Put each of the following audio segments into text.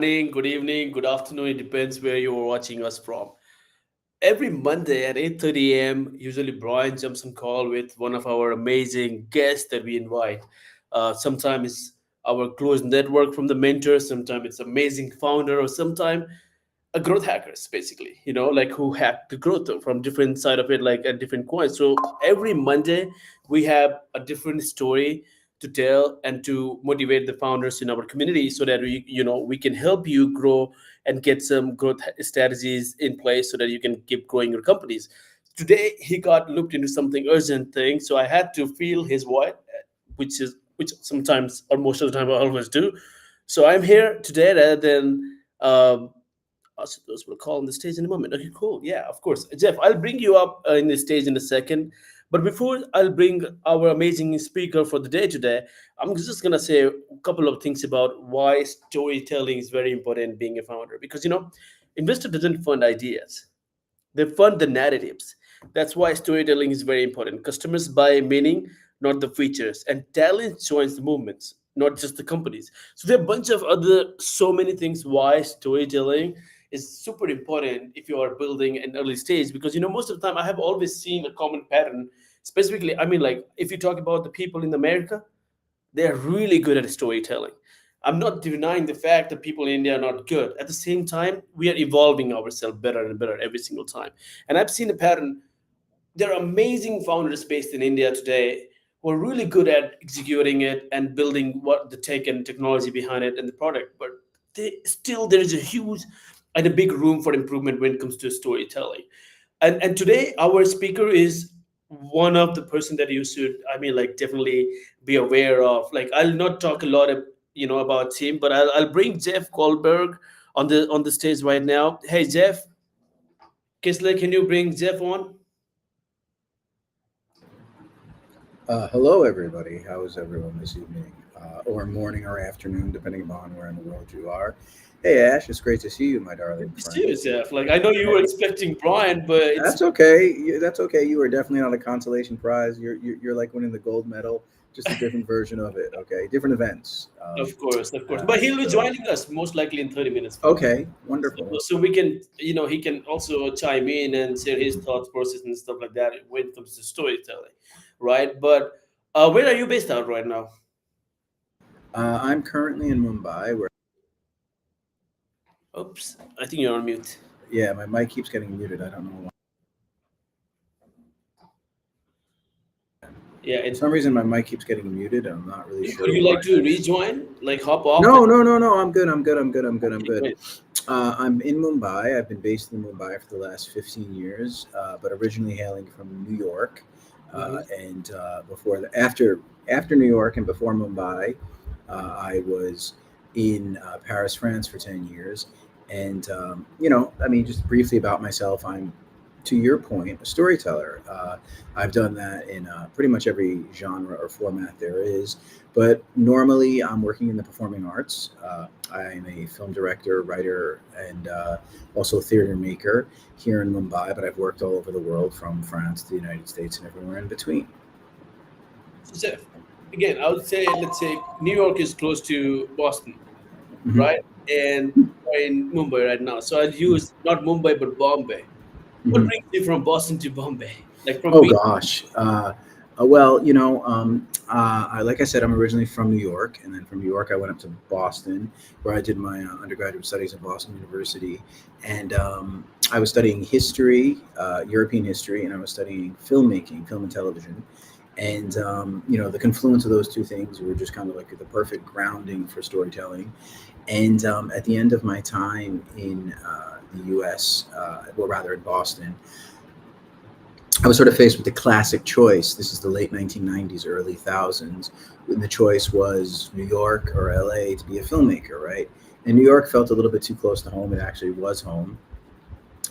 Morning, good evening, good afternoon. It depends where you are watching us from. Every Monday at 8:30 a.m., usually Brian jumps on call with one of our amazing guests that we invite. Sometimes it's our close network from the mentor, sometimes it's amazing founder, or sometimes a growth hackers, basically, like who hack the growth from different side of it, like a different coin. So every Monday we have a different story to tell and to motivate the founders in our community so that we can help you grow and get some growth strategies in place so that you can keep growing your companies. Today he got looked into something urgent thing, so I had to feel his voice, which sometimes or most of the time I always do. So I'm here today rather than those will call on the stage in a moment. Okay, cool. Yeah, of course. Jeff, I'll bring you up in the stage in a second. But before I'll bring our amazing speaker for the day today, I'm just going to say a couple of things about why storytelling is very important being a founder. Because, investor doesn't fund ideas, they fund the narratives. That's why storytelling is very important. Customers buy meaning, not the features, and talent joins the movements, not just the companies. So there are a bunch of other so many things why storytelling is super important if you are building an early stage. Because most of the time I have always seen a common pattern. Specifically, I mean, like if you talk about the people in America, they're really good at storytelling. I'm not denying the fact that people in India are not good. At the same time, we are evolving ourselves better and better every single time. And I've seen a pattern. There are amazing founders based in India today who are really good at executing it and building what the tech and technology behind it and the product. But still, there is a huge and a big room for improvement when it comes to storytelling. And today, our speaker is one of the person that you should, I mean, like definitely be aware of. Like, I'll not talk a lot of, about him, but I'll bring Jeff Goldberg on the stage right now. Hey, Jeff Kisler, can you bring Jeff on? Hello, everybody. How is everyone this evening, or morning, or afternoon, depending upon where in the world you are? Hey, Ash, it's great to see you, my darling See friend. you, Jeff. Like, I know you were expecting Brian, but it's That's okay. That's okay. You are definitely not a consolation prize. You're like winning the gold medal, just a different version of it. Okay, different events. of course, of course. But he'll be So joining us most likely in 30 minutes from now. okay, So, wonderful. so we can, he can also chime in and share his thoughts, process, and stuff like that when it comes to storytelling, right? But where are you based out right now? I'm currently in Mumbai, where Oops, I think you're on mute. yeah, my mic keeps getting muted. I don't know why. Yeah, For some reason, my mic keeps getting muted. I'm not really would sure you why like to that is. rejoin? Like hop off and No, no, no, no. I'm good. I'm good. I'm good. I'm good. I'm okay, good. great. I'm in Mumbai. I've been based in Mumbai for the last 15 years, but originally hailing from New York. Mhm. And before the, after New York and before Mumbai, I was in Paris, France for 10 years. And, I mean, just briefly about myself, I'm, to your point, a storyteller. I've done that in pretty much every genre or format there is. But normally, I'm working in the performing arts. I'm a film director, writer, and also theater maker here in Mumbai. But I've worked all over the world, from France to the United States and everywhere in between. So, Jeff, again, I would say, let's say New York is close to Boston, Hmm. right? And we're in Mumbai right now. So I'll use not Mumbai, but Bombay. What Hmm. brings you from Boston to Bombay? Like from Oh being, gosh. Well, like I said, I'm originally from New York, and then from New York, I went up to Boston, where I did my undergraduate studies at Boston University, and I was studying history, European history, and I was studying filmmaking, film and television. And the confluence of those two things were just kind of like the perfect grounding for storytelling. And at the end of my time in the U.S., well, rather in Boston, I was sort of faced with the classic choice. This is the late 1990s, early thousands, when the choice was New York or LA to be a filmmaker, right? And New York felt a little bit too close to home. It actually was home.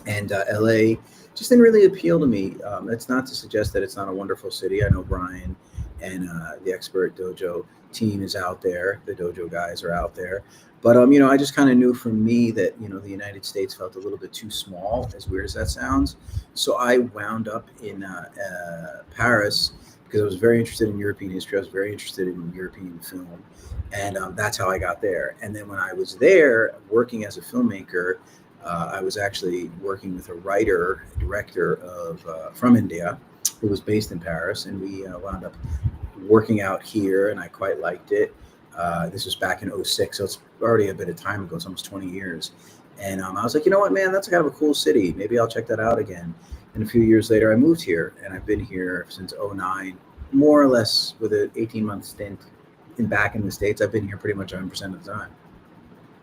And LA just didn't really appeal to me. That's not to suggest that it's not a wonderful city. I know Brian and the expert Dojo team is out there. The Dojo guys are out there. But I just kind of knew for me that the United States felt a little bit too small, as weird as that sounds. So I wound up in Paris because I was very interested in European history. I was very interested in European film, and that's how I got there. And then when I was there working as a filmmaker, I was actually working with a writer director of from India who was based in Paris, and we wound up working out here, and I quite liked it. This was back in '06, so it's already a bit of time ago. It's almost 20 years. And I was like, you know what, man, that's kind of a cool city. Maybe I'll check that out again. And a few years later, I moved here, and I've been here since '09, more or less with an 18-month stint in back in the States. I've been here pretty much 100% of the time.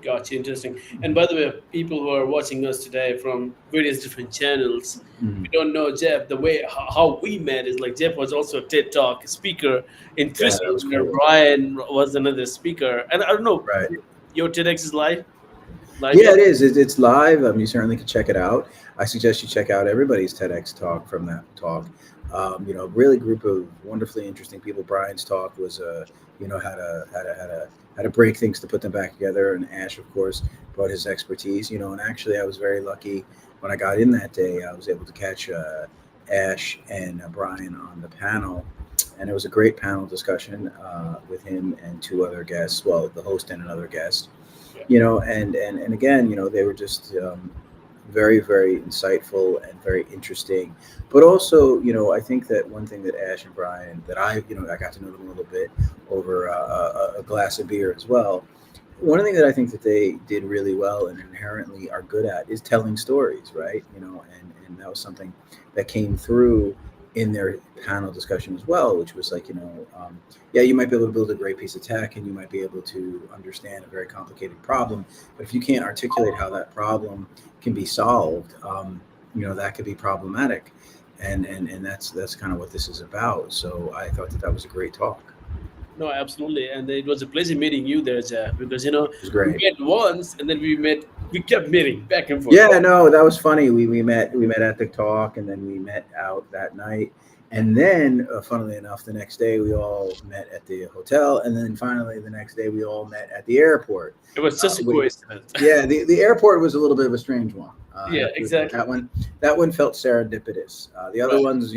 Gotcha, interesting. And by the way, people who are watching us today from various different channels, if Mhm. you don't know Jeff, the way how we met is like Jeff was also a TED Talk speaker in Yeah, that Thrissur, was where cool. Brian was another speaker. And I don't know, Right. your TEDx is live Yeah, yet? it is. It's live. You certainly can check it out. I suggest you check out everybody's TEDx talk from that talk. Really group of wonderfully interesting people. Brian's talk was, how to break things to put them back together. And Ash, of course, brought his expertise. And actually, I was very lucky when I got in that day. I was able to catch Ash and Brian on the panel, and it was a great panel discussion with him and two other guests. Well, the host and another guest, Yeah. and again, they were just very, very insightful and very interesting. But also, I think that one thing that Ash and Brian, that I got to know them a little bit over a glass of beer as well. One thing that I think that they did really well and inherently are good at is telling stories, right? And that was something that came through in their panel discussion as well, which was like, yeah, you might be able to build a great piece of tech and you might be able to understand a very complicated problem, but if you can't articulate how that problem can be solved, that could be problematic. And that's kind of what this is about. So I thought that was a great talk. No, absolutely. And it was a pleasure meeting you there, Jeff, because It was we great. met once and then we kept meeting back and forth. Yeah, no, that was funny. We met at the talk, and then we met out that night, and then, funnily enough, the next day we all met at the hotel, and then finally the next day we all met at the airport. It was just a We, coincidence. yeah, the airport was a little bit of a strange one. I Yeah, have to admit exactly. that one felt serendipitous. The other Right. ones,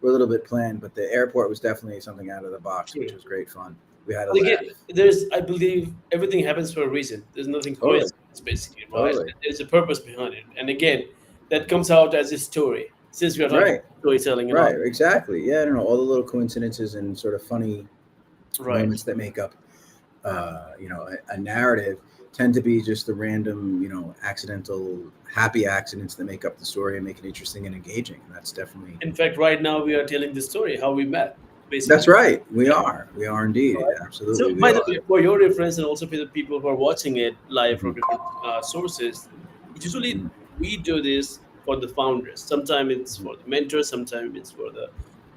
were a little bit planned, but the airport was definitely something out of the box, which True. was great fun. We had a But again, laugh. I believe everything happens for a reason. There's nothing Totally, coincidence, basically, right? totally. There's a purpose behind it. And again, that comes out as a story, since we are talking Right, about storytelling and all. right, exactly. Yeah, I don't know, all the little coincidences and sort of funny Right. moments that make up a narrative tend to be just the random, accidental happy accidents that make up the story and make it interesting and engaging. And that's definitely In fact, right now we are telling the story, how we met, that's basically. right. We are indeed, So, absolutely we by the are. way, for your reference and also for the people who are watching it live from Mhm. different sources, usually Mhm. we do this for the founders. Sometimes it's Mhm. for the mentors, sometimes it's for the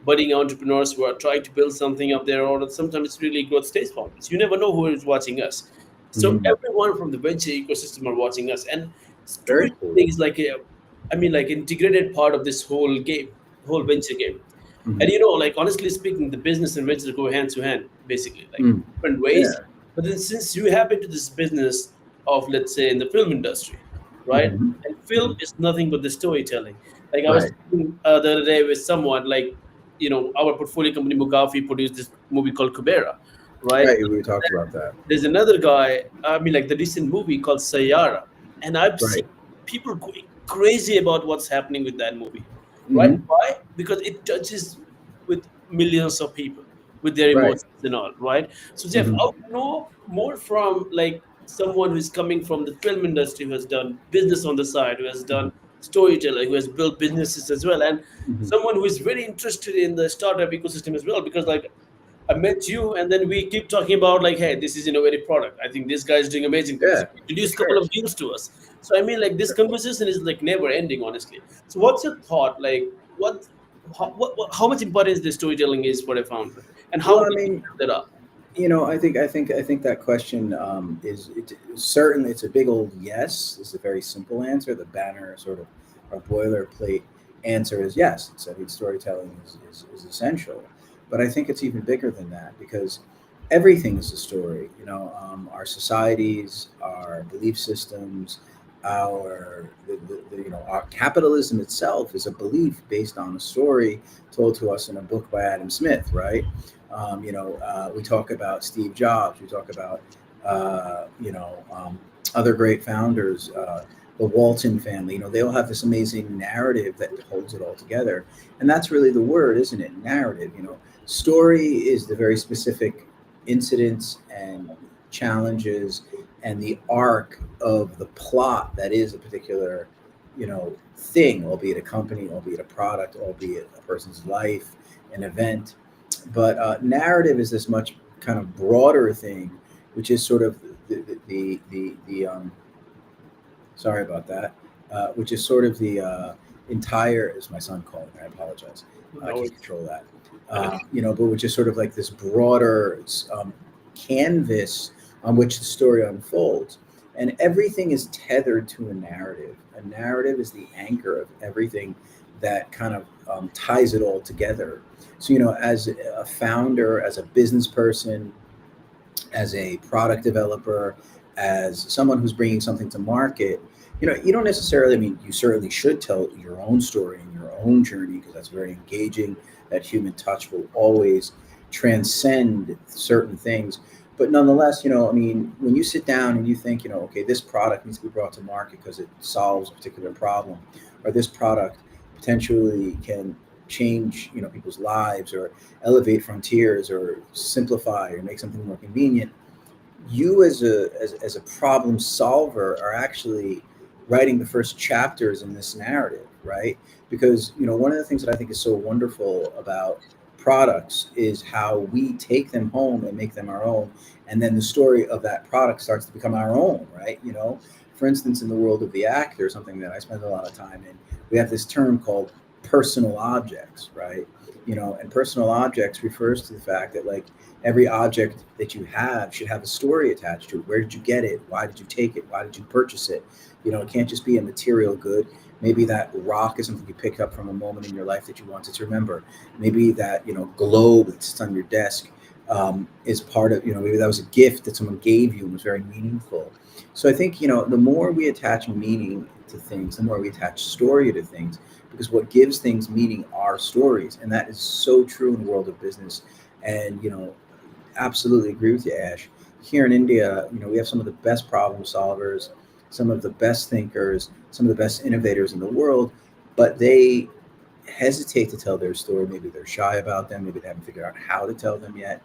budding entrepreneurs who are trying to build something of their own, or sometimes it's really growth stage founders. You never know who is watching us. So Mhm. everyone from the venture ecosystem are watching us, and Very cool. storytelling is like like integrated part of this whole game, whole venture game. And Mhm. like honestly speaking, the business and venture go hand to hand, basically, like Mhm. different ways. Yeah. But then since you have into this business of, let's say, in the film industry, right? Mhm. And film Mhm. is nothing but the storytelling. Like I was Right. talking the other day with someone, like, our portfolio company Mugafi produced this movie called Kubera, right? Right. We talked about that. There's another guy, I mean, like the recent movie called Sayara, and I've seen Right. people going crazy about what's happening with that movie, right? Mhm. Why? Because it touches with millions of people with their Right. emotions and all, right? So, Jeff, I Mhm. want to know more from like someone who's coming from the film industry, who has done business on the side, who has Mhm. done storytelling, who has built businesses as well, and Mhm. someone who is very interested in the startup ecosystem as well, because like I met you, and then we keep talking about like, hey, this is innovative product. I think this guy is doing amazing things. Yeah. He introduced a couple Sure. of deals to us. So I mean, like this conversation is like never ending, honestly. So what's your thought? Like, how much importance the storytelling is for a founder, and how Well, do I you mean, build that up? I think that question is certainly it's a big old yes. It's a very simple answer. The banner sort of or boilerplate answer is yes. I mean, storytelling is essential, but I think it's even bigger than that because everything is a story. Our societies, our belief systems, our capitalism itself is a belief based on a story told to us in a book by Adam Smith, right? We talk about Steve Jobs, we talk about other great founders, the Walton family. They all have this amazing narrative that holds it all together, and that's really the word, isn't it? Narrative. Story is the very specific incidents and challenges and the arc of the plot that is a particular thing, albeit a company, albeit a product, albeit a person's life, an event. But narrative is this much kind of broader thing, which is sort of the sorry about that, which is sort of the entire, is my son calling? I apologize. I No, can't control that. But which is sort of like this broader canvas on which the story unfolds. And everything is tethered to a narrative. A narrative is the anchor of everything that kind of ties it all together. So, as a founder, as a business person, as a product developer, as someone who's bringing something to market, you don't necessarily, I mean, you certainly should tell your own story and your own journey because that's very engaging. That human touch will always transcend certain things. But nonetheless, I mean, when you sit down and you think, okay, this product needs to be brought to market because it solves a particular problem, or this product potentially can change, people's lives, or elevate frontiers, or simplify, or make something more convenient. You as a problem solver are actually writing the first chapters in this narrative, right? Because one of the things that I think is so wonderful about products is how we take them home and make them our own, and then the story of that product starts to become our own, right? For instance, in the world of the actor, something that I spend a lot of time in, we have this term called personal objects, right? And personal objects refers to the fact that, like, every object that you have should have a story attached to it. Where did you get it? Why did you take it? Why did you purchase it? It can't just be a material good. Maybe that rock is something you picked up from a moment in your life that you wanted to remember. Maybe that globe that sits on your desk is part of, maybe that was a gift that someone gave you and was very meaningful. So I think the more we attach meaning to things, the more we attach story to things, because what gives things meaning are stories, and that is so true in the world of business. And absolutely agree with you, Ash. Here in India, we have some of the best problem solvers, some of the best thinkers, some of the best innovators in the world, but they hesitate to tell their story. Maybe they're shy about them. Maybe they haven't figured out how to tell them yet.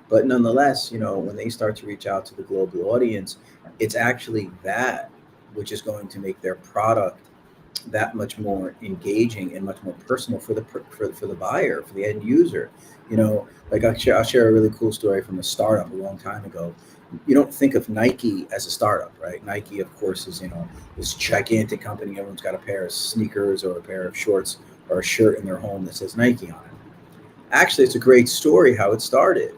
But nonetheless, when they start to reach out to the global audience, it's actually that which is going to make their product that much more engaging and much more personal for the buyer, for the end user. Like I'll share a really cool story from a startup a long time ago. You don't think of Nike as a startup, right? Nike, of course, is this gigantic company. Everyone's got a pair of sneakers or a pair of shorts or a shirt in their home that says Nike on it. Actually, it's a great story how it started.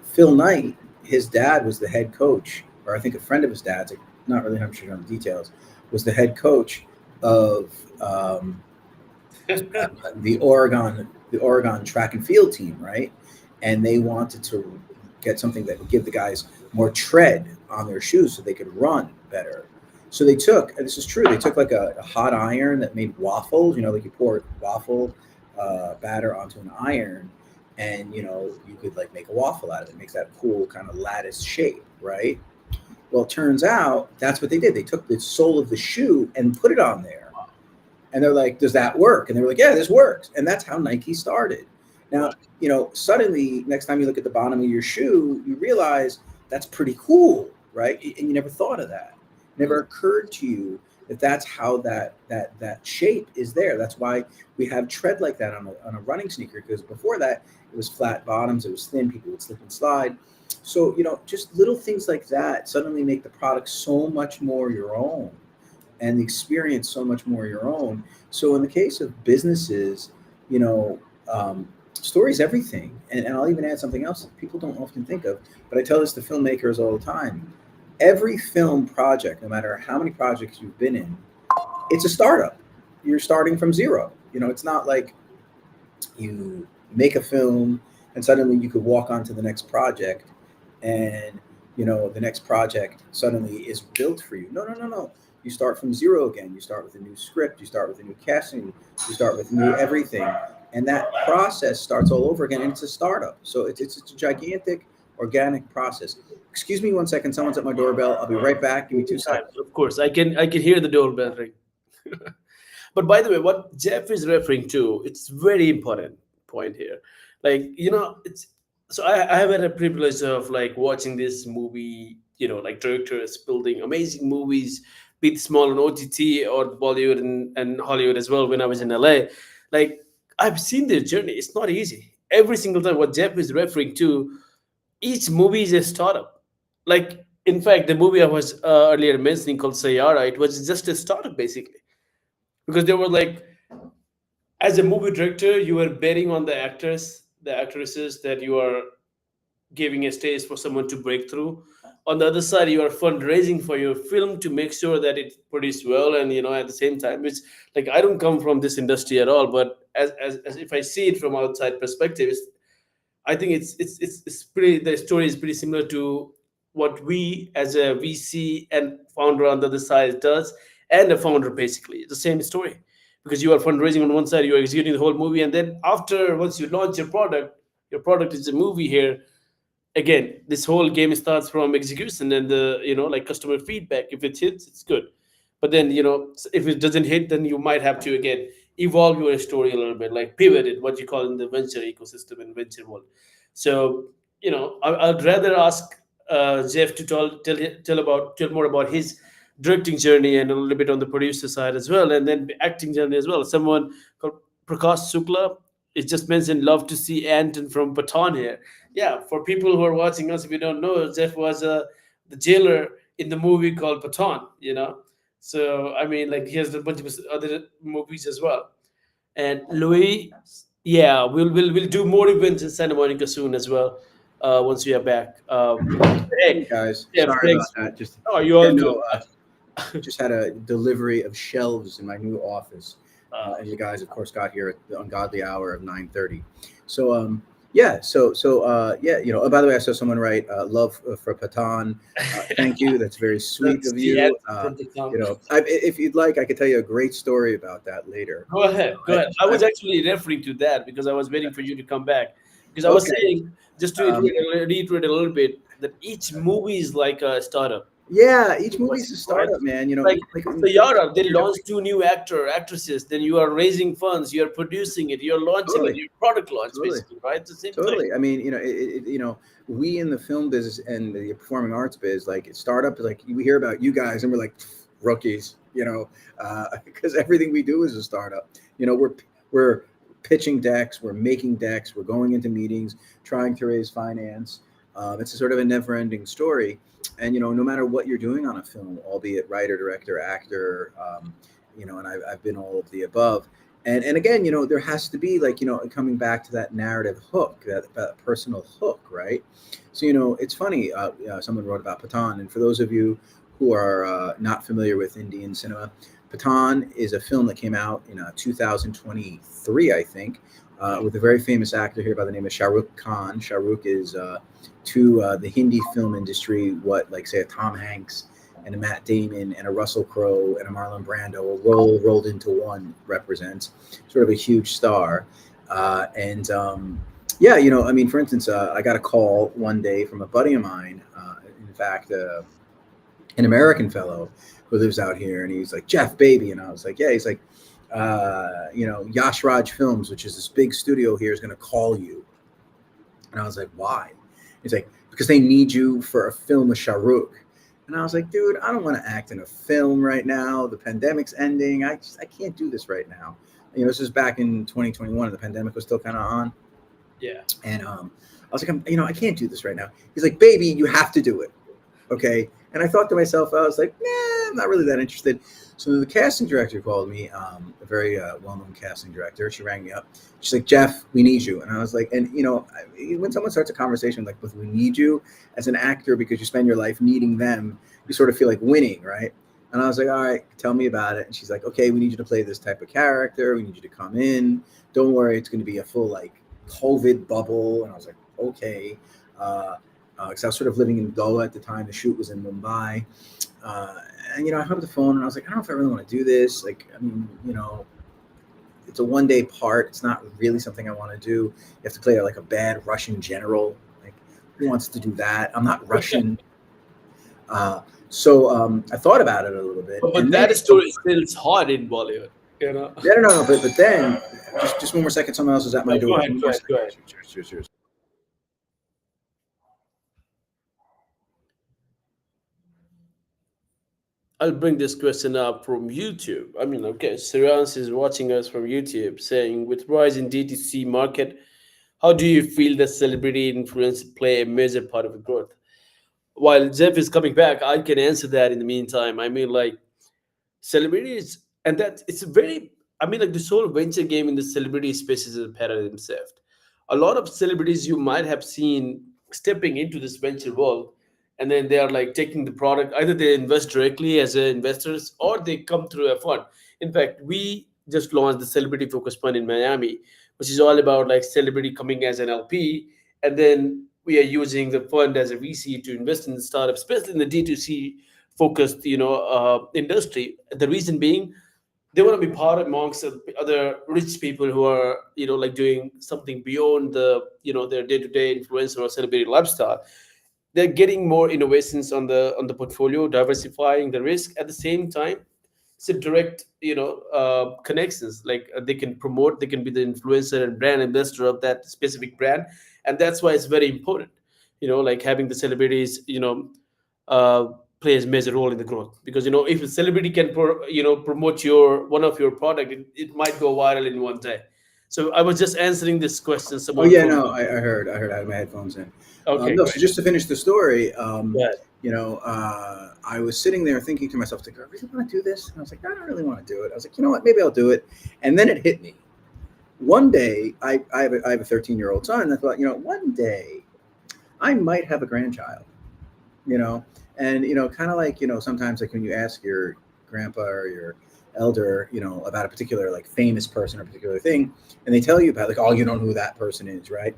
Phil Knight, his dad was the head coach, or I think a friend of his dad's, not really sure on the details, was the head coach of the Oregon track and field team, right? And they wanted to get something that would give the guys more tread on their shoes so they could run better. So they took, and this is true, they took like a hot iron that made waffles, like you pour waffle batter onto an iron, and you could like make a waffle out of it. It makes that cool kind of lattice shape, right? Well, it turns out that's what they did. They took the sole of the shoe and put it on there. And they're like, does that work? And they were like, yeah, this works. And that's how Nike started. Now, suddenly, next time you look at the bottom of your shoe, you realize that's pretty cool, right? And you never thought of that. It never occurred to you that that's how that shape is there. That's why we have tread like that on a running sneaker, because before that, it was flat bottoms, it was thin, people would slip and slide. So, just little things like that suddenly make the product so much more your own, and the experience so much more your own. So in the case of businesses, story is everything. And I'll even add something else that people don't often think of, but I tell this to filmmakers all the time. Every film project, no matter how many projects you've been in, it's a startup. You're starting from zero. It's not like you make a film and suddenly you could walk on to the next project and the next project suddenly is built for you. No, no, no, no. You start from zero again. You start with a new script. You start with a new casting. You start with new everything, and that process starts all over again. And it's a startup, so it's a gigantic organic process. Excuse me one second. Someone's at my doorbell. I'll be right back. Give me two Time, seconds. of course. I can hear the doorbell ring. But by the way, what Jeff is referring to, it's very important point here. Like, it's so I have had a privilege of like watching this movie, like directors building amazing movies, be it small on OTT or Bollywood and Hollywood as well when I was in LA. Like, I've seen their journey. It's not easy. Every single time what Jeff is referring to, each movie is a startup. Like, in fact, the movie I was earlier mentioning called Sayara, it was just a startup basically, because they were like, as a movie director you are betting on the actors, the actresses, that you are giving a stage for someone to break through. On the other side, you are fundraising for your film to make sure that it produced well, and at the same time, it's like, I don't come from this industry at all, but as if I see it from outside perspective, I think it's pretty. The story is pretty similar to what we as a VC and founder on the other side does, and a founder basically. It's the same story, because you are fundraising on one side, you are executing the whole movie, and then after once you launch your product is a movie here. Again, this whole game starts from execution and the like customer feedback. If it hits, it's good, but then if it doesn't hit, then you might have to again evolve your story a little bit, like pivot it, what you call in the venture ecosystem and venture world. So I'd rather ask Jeff to tell more about his directing journey, and a little bit on the producer side as well, and then acting journey as well. Someone called Prakash Sukla is just mentioned, love to see Anton from Pathaan here. Yeah, for people who are watching us, if you don't know, Jeff was the jailer in the movie called Pathaan. So I mean, like, he has a bunch of other movies as well. And Louis, yeah, we'll do more events in Santa Monica soon as well. Once we are back. Hey, Hey guys, Jeff, sorry about thanks. that. Just Oh, you yeah, all good? no, just had a delivery of shelves in my new office, Uh, and you guys, of course, got here at the ungodly hour of 9:30. So yeah, yeah, Oh, by the way, I saw someone write love for Patan. Thank you. That's very sweet that's of the end you. from Pathaan. If you'd like, I could tell you a great story about that later. Go ahead, go I, ahead. I I was actually referring to that because I was waiting for you to come back. Because I was okay. saying, just to Um, reiterate a little bit, that each movie is like a startup. yeah, each movie's Was a right? startup, man. Like Like Sayara, they launched two new actresses. Then you are raising funds, you are producing it, you're launching it, totally, your product launch, totally. basically, right? It's the same thing. Totally. I mean, we in the film business and the performing arts biz, like startup, like we hear about you guys and we're like rookies, because everything we do is a startup. We're pitching decks, we're making decks, we're going into meetings, trying to raise finance. It's a sort of a never-ending story, and no matter what you're doing on a film, albeit writer, director, actor, and I've been all of the above. And again, there has to be like, coming back to that narrative hook, that personal hook, right? So, it's funny. Someone wrote about Pathaan, and for those of you who are not familiar with Indian cinema, Pathaan is a film that came out in 2023, I think, with a very famous actor here by the name of Shah Rukh Khan. Shah Rukh is to the Hindi film industry what, like, say, a Tom Hanks and a Matt Damon and a Russell Crowe and a Marlon Brando, a rolled into one, represents sort of a huge star. And Yeah, I mean, for instance, I got a call one day from a buddy of mine, in fact, an American fellow who lives out here, and he's like, Jeff, baby. And I was like, yeah. He's like, Yash Raj Films, which is this big studio here, is going to call you. And I was like, why? He's like, because they need you for a film with Shah Rukh. And I was like, dude, I don't want to act in a film right now. The pandemic's ending. I can't do this right now. This is back in 2021, and the pandemic was still kind of on. Yeah. And I was like, I can't do this right now. He's like, baby, you have to do it. Okay. And I thought to myself, I was like, nah, I'm not really that interested. So the casting director called me, a very well-known casting director. She rang me up. She's like, Jeff, we need you. And I was like, and when someone starts a conversation like with we need you as an actor, because you spend your life needing them, you sort of feel like winning, right? And I was like, all right, tell me about it. And she's like, okay, we need you to play this type of character. We need you to come in. Don't worry, it's going to be a full like COVID bubble. And I was like, okay. because I was sort of living in Goa at the time. The shoot was in Mumbai. Uh, and, I hung up the phone and I was like, I don't know if I really want to do this. Like, I mean, it's a 1 day part. It's not really something I want to do. You have to play like a bad Russian general. Like, who wants to do that? I'm not Russian. So I thought about it a little bit, But and then that story still is hot in Bollywood, you know. yeah, no, but then just one more second. Someone else is at my No, go door. ahead, One go more ahead, second. go ahead. Cheers, cheers, cheers. I'll bring this question up from YouTube. I mean, okay, Sirans is watching us from YouTube, saying, with rise in DTC market, how do you feel that celebrity influence play a major part of the growth? While Jeff is coming back, I can answer that in the meantime. I mean, like, celebrities, and that it's a very, I mean, like, this whole venture game in the celebrity space is a paradigm shift. A lot of celebrities you might have seen stepping into this venture world, and then they are like taking the product, either they invest directly as investors or they come through a fund. In fact, we just launched the celebrity focus fund in Miami, which is all about like celebrity coming as an LP, and then we are using the fund as a VC to invest in the startup, especially in the D2C focused, industry. The reason being, they want to be part amongst other rich people who are, like doing something beyond their day-to-day influencer or celebrity lifestyle. They're getting more innovations on the portfolio, diversifying the risk. At the same time, it's a direct connections. Like, they can promote, they can be the influencer and brand ambassador of that specific brand. And that's why it's very important, like having the celebrities, uh, plays major role in the growth. Because if a celebrity can promote your one of your product, it might go viral in 1 day. So I was just answering this question, Oh someone yeah, from no, YouTube. I had my headphones in. Okay, No, so great. just to finish the story, Yeah. I was sitting there thinking to myself, like, do I really want to do this? And I was like, I don't really want to do it. I was like, you know what? Maybe I'll do it. And then it hit me. One day, I have a 13-year-old son, and I thought, one day I might have a grandchild. You know, and kind of like sometimes like when you ask your grandpa or your elder, about a particular like famous person or particular thing, and they tell you about like, oh, you don't know who that person is, right?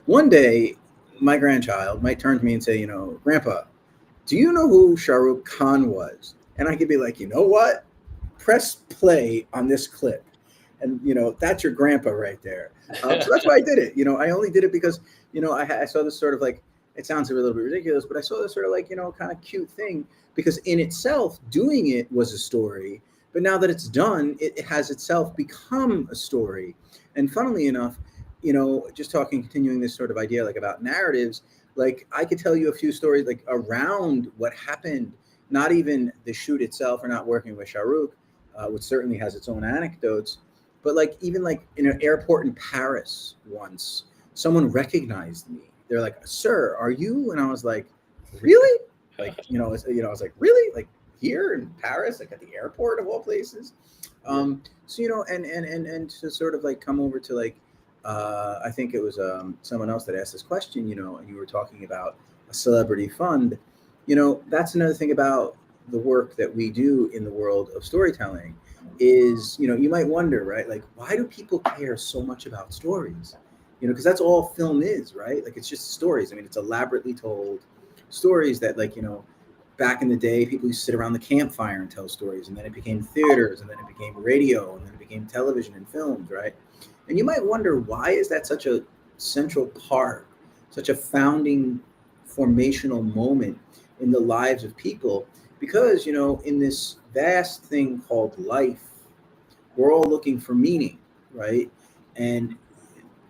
One day, my grandchild might turn to me and say, Grandpa, do you know who Shah Rukh Khan was? And I could be like, you know what? Press play on this clip. And, that's your grandpa right there. So that's why I did it. I only did it because, I saw this sort of like, it sounds a little bit ridiculous, but I saw this sort of like, kind of cute thing because in itself, doing it was a story. But now that it's done, it has itself become a story. And funnily enough, just continuing this sort of idea like about narratives, like I could tell you a few stories like around what happened, not even the shoot itself or not working with Shah Rukh, which certainly has its own anecdotes, but like even like in an airport in Paris once, someone recognized me. They're like, "Sir, are you?" And I was like, "Really?" Like, I was like, "Really?" Like here in Paris, like at the airport of all places. So and to sort of like come over to like, I think it was someone else that asked this question, and you were talking about a celebrity fund. That's another thing about the work that we do in the world of storytelling is, you might wonder, right? Like, why do people care so much about stories? Because that's all film is, right? Like, it's just stories. I mean, it's elaborately told stories that, like, back in the day, people used to sit around the campfire and tell stories, and then it became theaters, and then it became radio, and then it became television and films, right? And you might wonder, why is that such a central part, such a founding formational moment in the lives of people? Because, in this vast thing called life, we're all looking for meaning, right? And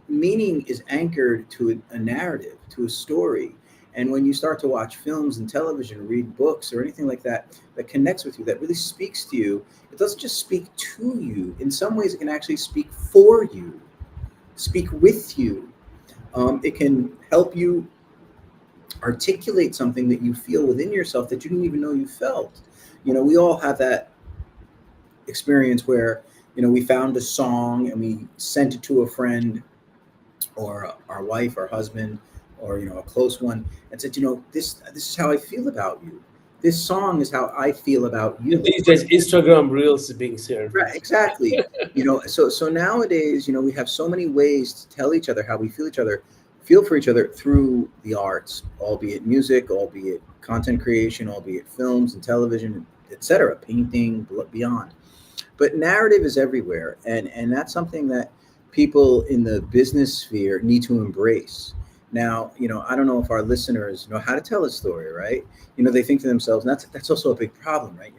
meaning is anchored to a narrative, to a story. And when you start to watch films and television, read books or anything like that, that connects with you, that really speaks to you, it doesn't just speak to you. In some ways, it can actually speak for you, speak with you. It can help you articulate something that you feel within yourself that you didn't even know you felt. We all have that experience where, we found a song and we sent it to a friend or our wife or husband or a close one and said, this is how I feel about you. This song is how I feel about And you. these days, Instagram Reels is being shared. Right, exactly. So nowadays, we have so many ways to tell each other how we feel each other feel for each other through the arts, albeit music, albeit content creation, albeit films and television, etc., painting, beyond. But narrative is everywhere, and that's something that people in the business sphere need to embrace. Now, I don't know if our listeners know how to tell a story, right? They think to themselves, and that's also a big problem, right?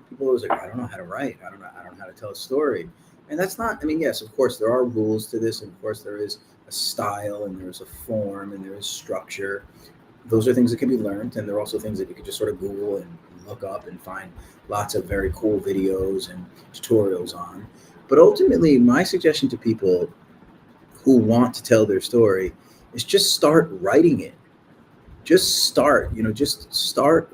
People always like, I don't know how to write, I don't know how to tell a story. And that's not, I mean, yes, of course there are rules to this, and of course there is a style, and there's a form, and there is structure. Those are things that can be learned, and there are also things that you can just sort of Google and look up and find lots of very cool videos and tutorials on. But ultimately, my suggestion to people who want to tell their story is just start writing it. Just start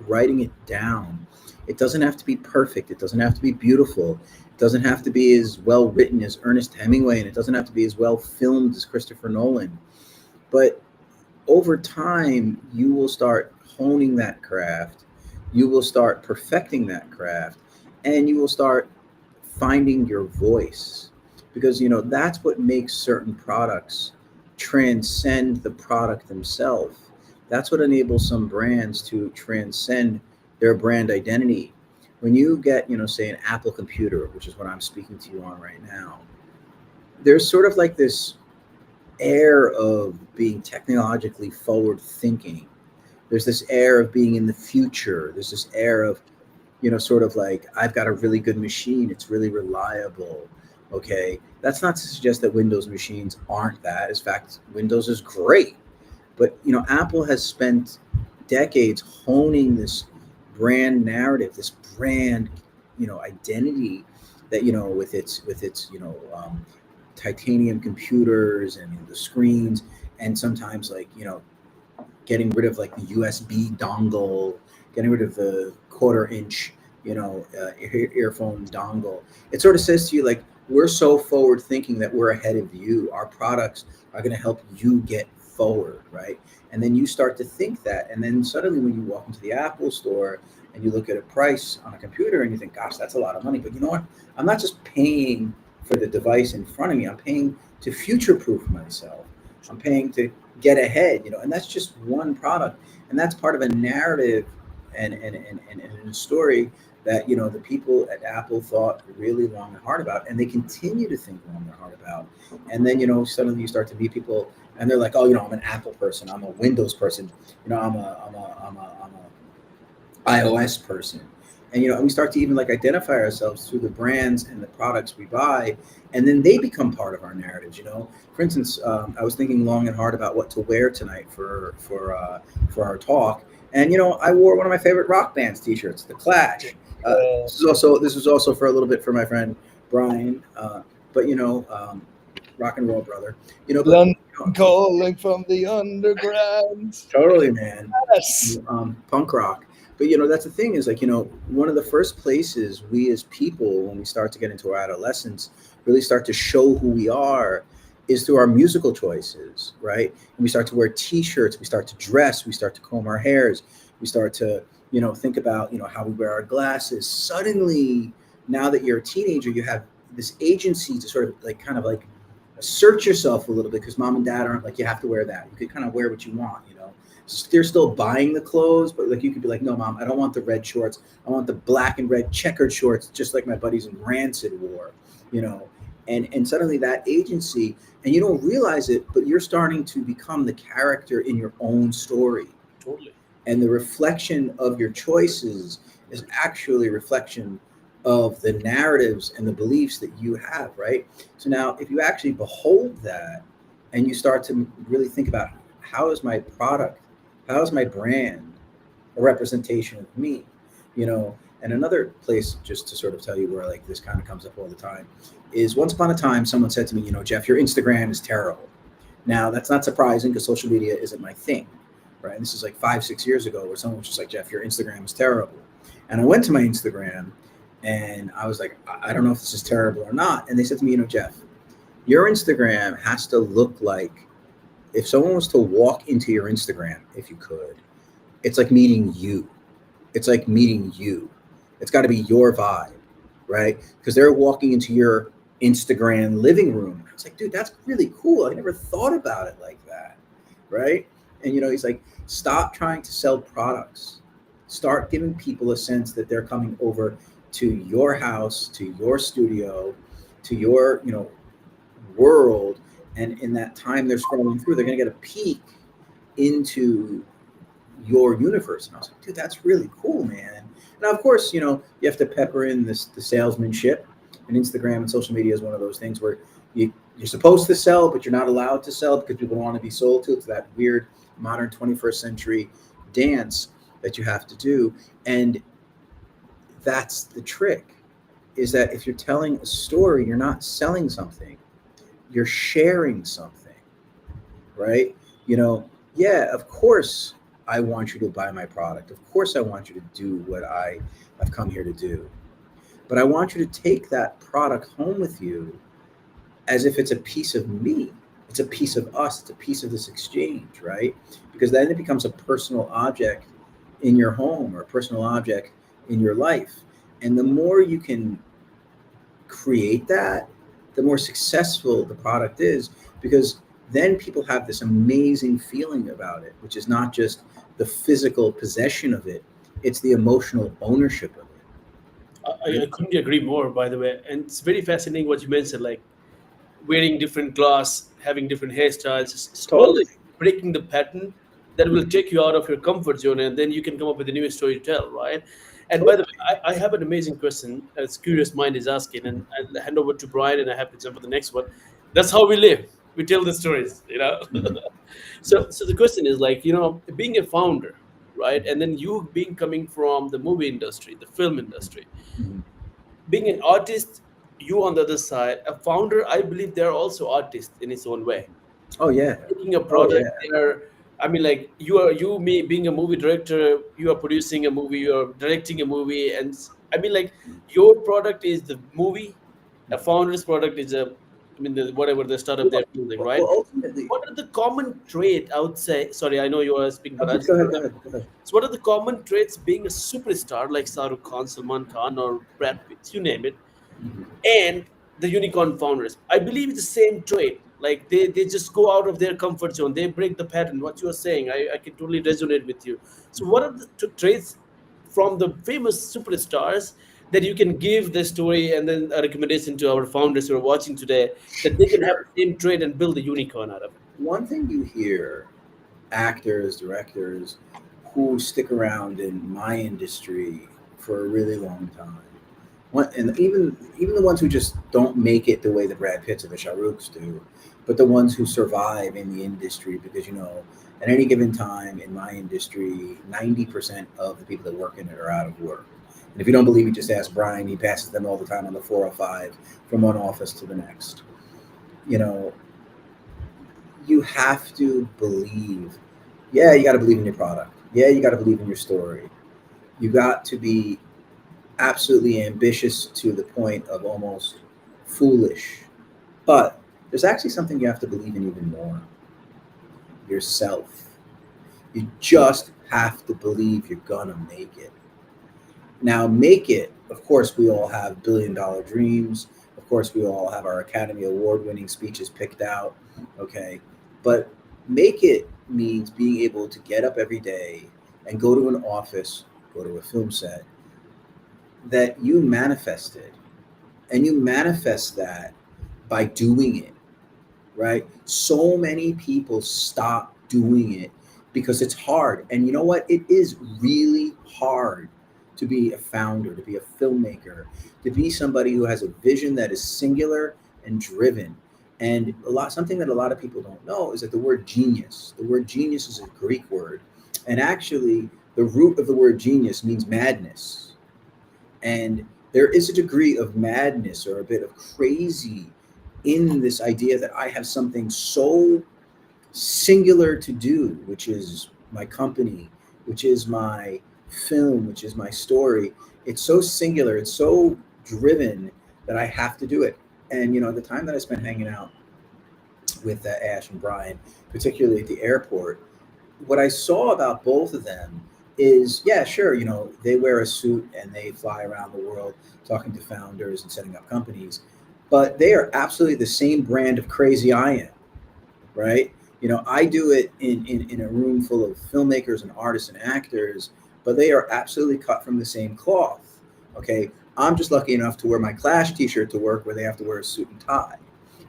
writing it down. It doesn't have to be perfect. It doesn't have to be beautiful. It doesn't have to be as well written as Ernest Hemingway, and it doesn't have to be as well filmed as Christopher Nolan. But over time, you will start honing that craft. You will start perfecting that craft, and you will start finding your voice, because that's what makes certain products transcend the product themselves. That's what enables some brands to transcend their brand identity. When you get, say, an Apple computer, which is what I'm speaking to you on right now, there's sort of like this air of being technologically forward thinking. There's this air of being in the future. There's this air of, sort of like, I've got a really good machine. It's really reliable. Okay. That's not to suggest that Windows machines aren't that. In fact, Windows is great. But, Apple has spent decades honing this brand narrative, this brand, identity that, with its, titanium computers and the screens, and sometimes, like, getting rid of like the USB dongle, getting rid of the quarter-inch, earphone dongle. It sort of says to you, like, we're so forward thinking that we're ahead of you. Our products are going to help you get forward, right? And then you start to think that, and then suddenly when you walk into the Apple store and you look at a price on a computer and you think, gosh, that's a lot of money. But you know what? I'm not just paying for the device in front of me. I'm paying to future-proof myself. I'm paying to get ahead, and that's just one product, and that's part of a narrative and a story that the people at Apple thought really long and hard about, and they continue to think long and hard about. And then suddenly you start to meet people, and they're like, oh, I'm an Apple person, I'm a Windows person, I'm a iOS person. And we start to even like identify ourselves through the brands and the products we buy, and then they become part of our narratives. For instance, I was thinking long and hard about what to wear tonight for our talk, and I wore one of my favorite rock bands T-shirts, The Clash. This was also for a little bit for my friend Brian, but rock and roll brother. London calling from the underground. Totally, man. Yes. Punk rock. But that's the thing, is like, one of the first places we as people, when we start to get into our adolescence, really start to show who we are is through our musical choices, right? And we start to wear T-shirts, we start to dress, we start to comb our hairs, we start to, think about, how we wear our glasses. Suddenly, now that you're a teenager, you have this agency to sort of like kind of like assert yourself a little bit, because mom and dad aren't like, you have to wear that. You could kind of wear what you want, They're still buying the clothes, but like you could be like, no, mom, I don't want the red shorts. I want the black and red checkered shorts, just like my buddies in Rancid wore, and suddenly that agency, and you don't realize it, but you're starting to become the character in your own story. Totally. And the reflection of your choices is actually a reflection of the narratives and the beliefs that you have, right? So now if you actually behold that, and you start to really think about, how is my product, how is my brand a representation of me? And another place, just to sort of tell you where like this kind of comes up all the time, is once upon a time someone said to me, Jeff, your Instagram is terrible. Now that's not surprising, because social media isn't my thing, right? And this is like 5-6 years ago, where someone was just like, Jeff, your Instagram is terrible. And I went to my Instagram and I was like, I don't know if this is terrible or not. And they said to me, Jeff, your Instagram has to look like, if someone was to walk into your Instagram, if you could, it's like meeting you. It's like meeting you. It's got to be your vibe, right? Because they're walking into your Instagram living room. I was like, dude, that's really cool. I never thought about it like that. right? And he's like, stop trying to sell products. Start giving people a sense that they're coming over to your house, to your studio, to your world, and in that time they're scrolling through, they're going to get a peek into your universe. And I was like, dude, that's really cool, man. Now, of course, you have to pepper in the salesmanship, and Instagram and social media is one of those things where you're supposed to sell, but you're not allowed to sell because people want to be sold to. It's that weird modern 21st century dance that you have to do. And that's the trick, is that if you're telling a story, you're not selling something, you're sharing something, right? Yeah, of course I want you to buy my product. Of course I want you to do what I've come here to do. But I want you to take that product home with you as if it's a piece of me. It's a piece of us. It's a piece of this exchange, right? Because then it becomes a personal object in your home or a personal object in your life. And the more you can create that, the more successful the product is, because then people have this amazing feeling about it, which is not just the physical possession of it, it's the emotional ownership of I couldn't agree more, by the way. And it's very fascinating what you mentioned, like wearing different clothes, having different hairstyles, it. it's all Totally. like breaking the pattern that will take you out of your comfort zone, and then you can come up with a new story to tell, right? And by the Totally. way, I have an amazing question as Curious Mind is asking, and I'll hand over to Brian, and I have to jump on the next one. That's how we live. We tell the stories, you know. Mhm. So the question is like, being a founder, right? And then you being coming from the movie industry, the film industry, Mhm. being an artist, you on the other side, a founder, I believe they're also artists in its own way. Oh yeah. Taking a Oh product, yeah. they're, I mean, like you, me, being a movie director, you are producing a movie, you are directing a movie, and I mean, like your product is the movie, a founder's product is whatever the startup they're Well, building, well, right? well, ultimately, What are the common trait I would say? Sorry, I know you are speaking, but I please just go ahead. want Go to. ahead. Go ahead. So, what are the common traits being a superstar like Shahrukh Khan, Salman Khan, or Brad Pitt, you name it, Mhm. and the unicorn founders? I believe it's the same trait. Like they just go out of their comfort zone. They break the pattern. What you are saying, I can totally resonate with you. So, what are the traits from the famous superstars that you can give the story and then a recommendation to our founders who are watching today that they can have Sure. the same trait and build a unicorn out of it? One thing you hear actors, directors who stick around in my industry for a really long time. And even the ones who just don't make it the way the Brad Pitts or the Shah Rukhs do, but the ones who survive in the industry, because at any given time in my industry, 90% of the people that work in it are out of work. And if you don't believe me, just ask Brian. He passes them all the time on the 405 from one office to the next. You know, you have to believe. Yeah, you got to believe in your product. Yeah, you got to believe in your story. You got to be absolutely ambitious to the point of almost foolish. But there's actually something you have to believe in even more: yourself. You just have to believe you're gonna make it. Now, make it, of course, we all have $1 billion dreams. Of course, we all have our Academy Award winning speeches picked out. Okay. But make it means being able to get up every day and go to an office, go to a film set that you manifested. And you manifest that by doing it, right? So many people stop doing it because it's hard. And you know what? It is really hard to be a founder, to be a filmmaker, to be somebody who has a vision that is singular and driven. And something that a lot of people don't know is that the word genius is a Greek word. And actually, the root of the word genius means madness. And there is a degree of madness or a bit of crazy in this idea that I have something so singular to do, which is my company, which is my film, which is my story. It's so singular, it's so driven that I have to do it. And the time that I spent hanging out with Ash and Brian, particularly at the airport, what I saw about both of them is, yeah, sure, they wear a suit and they fly around the world talking to founders and setting up companies, but they are absolutely the same brand of crazy I am, right? I do it in a room full of filmmakers and artists and actors, but they are absolutely cut from the same cloth. Okay. I'm just lucky enough to wear my Clash t-shirt to work where they have to wear a suit and tie.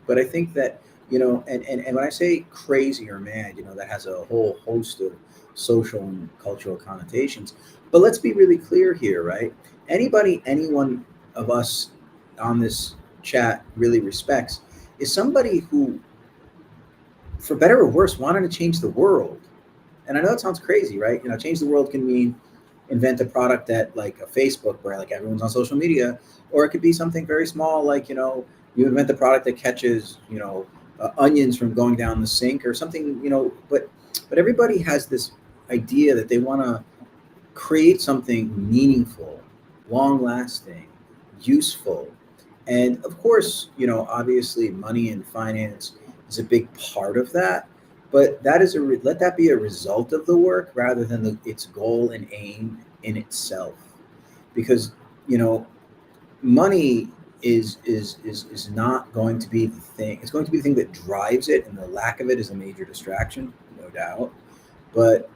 But I think that, and when I say crazy or mad, that has a whole host of social and cultural connotations. But let's be really clear here, right? Anyone of us on this chat really respects is somebody who, for better or worse, wanted to change the world. And I know it sounds crazy, right? Change the world can mean invent a product that, like a Facebook, where like everyone's on social media, or it could be something very small, like you invent the product that catches onions from going down the sink or something. But everybody has this idea that they want to create something meaningful, long lasting, useful. And of course, obviously money and finance is a big part of that, but that is let that be a result of the work rather than its goal and aim in itself. Because, money is not going to be the thing. It's going to be the thing that drives it, and the lack of it is a major distraction, no doubt. But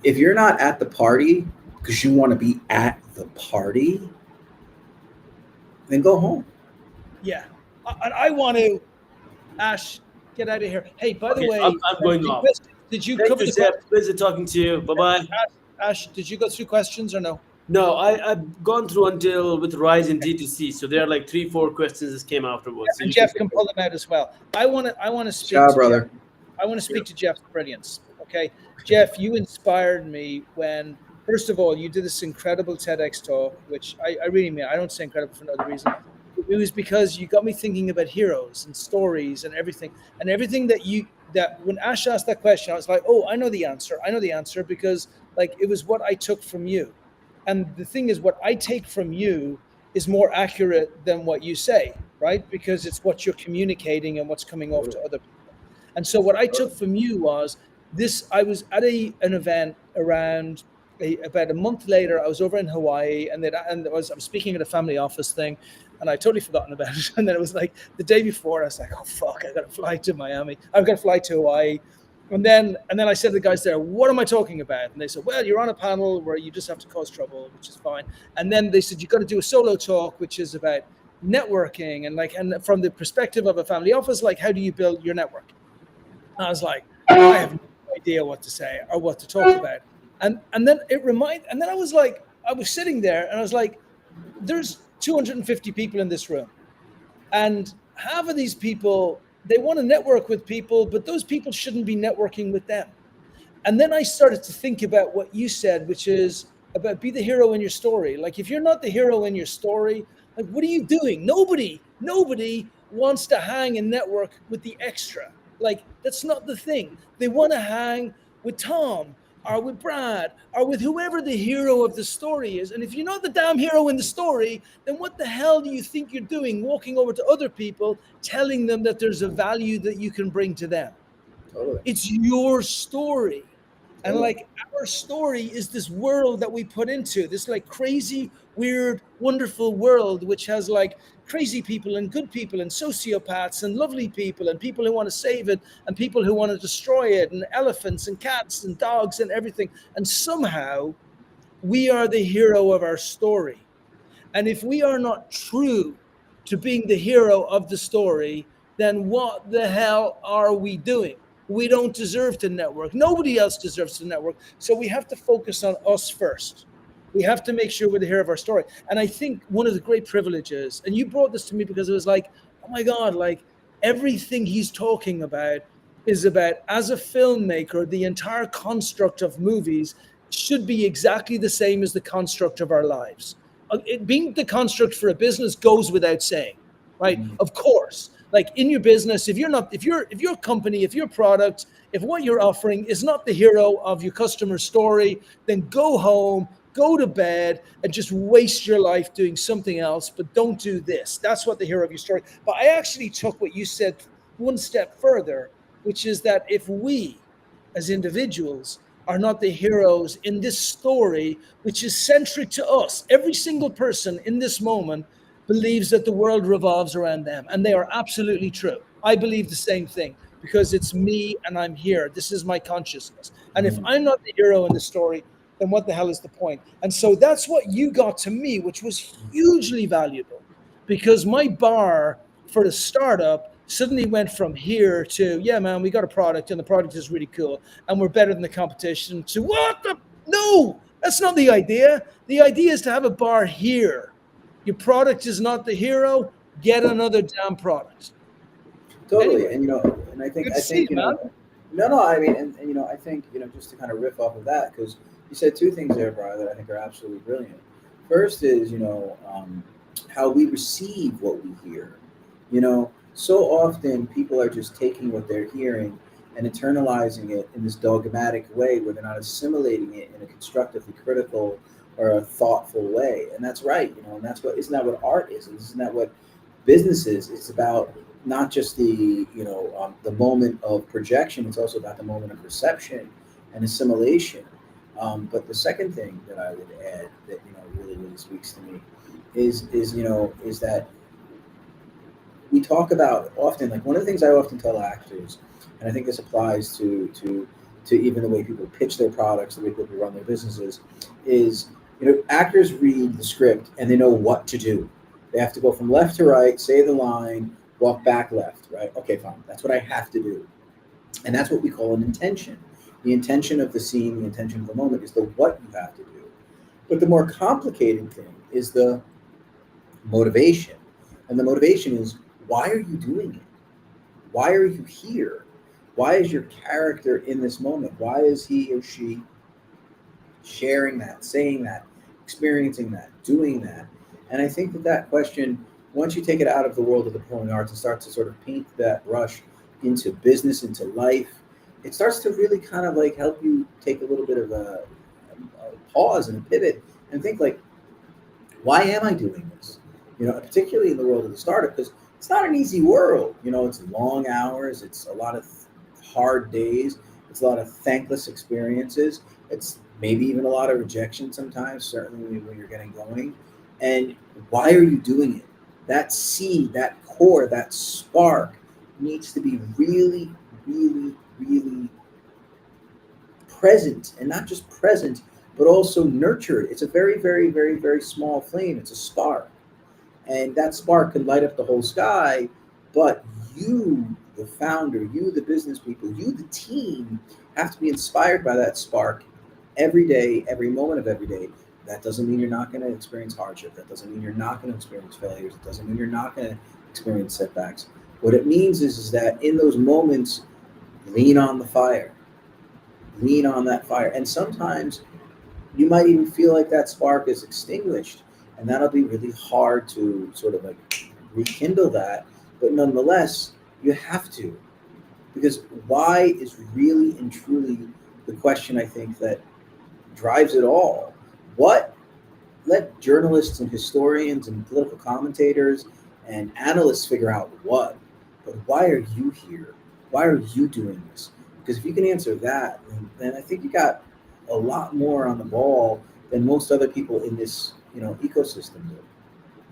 if you're not at the party because you want to be at the party, then go home. Yeah. I want to, Ash, get out of here. Hey, by the way, I'm going off. Did you Thank cover you, the Jeff. Pleasure talking to you. Bye-bye. Ash, did you go through questions or no? No, I've gone through until with Rise in D2C. So there are like 3-4 questions that came afterwards. So And Jeff can pull them out as well. I want to speak Ciao, to brother. Jeff. I want to speak to Jeff's brilliance. Okay, Jeff, you inspired me when, first of all, you did this incredible TEDx talk, which I really mean. I don't say incredible for another reason. It was because you got me thinking about heroes and stories and everything that when Ash asked that question, I was like, oh, I know the answer. I know the answer because like it was what I took from you. And the thing is, what I take from you is more accurate than what you say, right? Because it's what you're communicating and what's coming off to other people. And so what I took from you was this. I was at an event around about a month later. I was over in Hawaii, and I was speaking at a family office thing, and I totally forgotten about it. And then it was like the day before, I was like, oh fuck, I got to fly to Miami. I've got to fly to Hawaii. And then I said to the guys there, what am I talking about? And they said, well, you're on a panel where you just have to cause trouble, which is fine. And then they said, you've got to do a solo talk, which is about networking and from the perspective of a family office, like how do you build your network? And I was like, I have no idea what to say or what to talk about. And then I was like, I was sitting there and I was like, there's 250 people in this room. And half of these people, they want to network with people, but those people shouldn't be networking with them. And then I started to think about what you said, which is about be the hero in your story. Like if you're not the hero in your story, like what are you doing? Nobody wants to hang and network with the extra. Like that's not the thing. They want to hang with Tom or with Brad or with whoever the hero of the story is. And if you're not the damn hero in the story, then what the hell do you think you're doing walking over to other people, telling them that there's a value that you can bring to them? Totally. It's your story. And like our story is this world that we put into this like crazy, weird, wonderful world, which has like crazy people and good people and sociopaths and lovely people and people who want to save it and people who want to destroy it and elephants and cats and dogs and everything. And somehow we are the hero of our story. And if we are not true to being the hero of the story, then what the hell are we doing? We don't deserve to network. Nobody else deserves to network. So we have to focus on us first. We have to make sure we're the hero of our story. And I think one of the great privileges, and you brought this to me because it was like, oh my God, like everything he's talking about is about, as a filmmaker, the entire construct of movies should be exactly the same as the construct of our lives. It being the construct for a business goes without saying, right? Mm-hmm. Of course. Like in your business, if your company, if your product, if what you're offering is not the hero of your customer story, then go home, go to bed, and just waste your life doing something else. But don't do this. That's what the hero of your story. But I actually took what you said one step further, which is that if we, as individuals, are not the heroes in this story, which is centric to us, every single person in this moment believes that the world revolves around them. And they are absolutely true. I believe the same thing. because it's me and I'm here. This is my consciousness. And if Mhm. I'm not the hero in the story, then what the hell is the point? And so that's what you got to me, which was hugely valuable, because my bar for the startup suddenly went from here to, yeah, man, we got a product and the product is really cool and we're better than the competition, to what the, no, that's not the idea. The idea is to have a bar here. Your product is not the hero. Get another damn product. Totally. Anyway, And and good I to see think you, man. no, no, I mean, and I think just to kind of riff off of that, because you said two things there, Brian, that I think are absolutely brilliant. First is how we receive what we hear. So often people are just taking what they're hearing and internalizing it in this dogmatic way, where they're not assimilating it in a constructively critical or a thoughtful way. And that's right. And that's what, isn't that what art is? Isn't that what business is? It's about not just the moment of projection. It's also about the moment of reception and assimilation. But the second thing that I would add that really speaks to me is that we talk about often, like one of the things I often tell actors, and I think this applies to even the way people pitch their products, the way people run their businesses, is actors read the script and they know what to do. They have to go from left to right, say the line, walk back left, right? Okay, fine. That's what I have to do. And that's what we call an intention. The intention of the scene, the intention of the moment is the what you have to do. But the more complicated thing is the motivation. And the motivation is, why are you doing it? Why are you here? Why is your character in this moment? Why is he or she sharing that, saying that, experiencing that, doing that? And I think that question, once you take it out of the world of the performing arts and start to sort of paint that brush into business, into life, it starts to really kind of like help you take a little bit of a pause and a pivot and think like, why am I doing this? Particularly in the world of the startup, because it's not an easy world. It's long hours, it's a lot of hard days, it's a lot of thankless experiences, it's maybe even a lot of rejection sometimes, certainly when you're getting going. And why are you doing it? That seed, that core, that spark needs to be really, really, really present, and not just present, but also nurtured. It's a very, very, very, very small flame. It's a spark. And that spark can light up the whole sky, but you, the founder, you, the business people, you, the team, have to be inspired by that spark every day, every moment of every day. That doesn't mean you're not going to experience hardship. That doesn't mean you're not going to experience failures. It doesn't mean you're not going to experience setbacks. What it means is that in those moments, lean on the fire, lean on that fire. And sometimes you might even feel like that spark is extinguished, and that'll be really hard to sort of like rekindle that. But nonetheless, you have to, because why is really and truly the question I think that drives it all. What Let journalists and historians and political commentators and analysts figure out what, but why are you here? Why are you doing this? Because if you can answer that, then I think you got a lot more on the ball than most other people in this ecosystem do.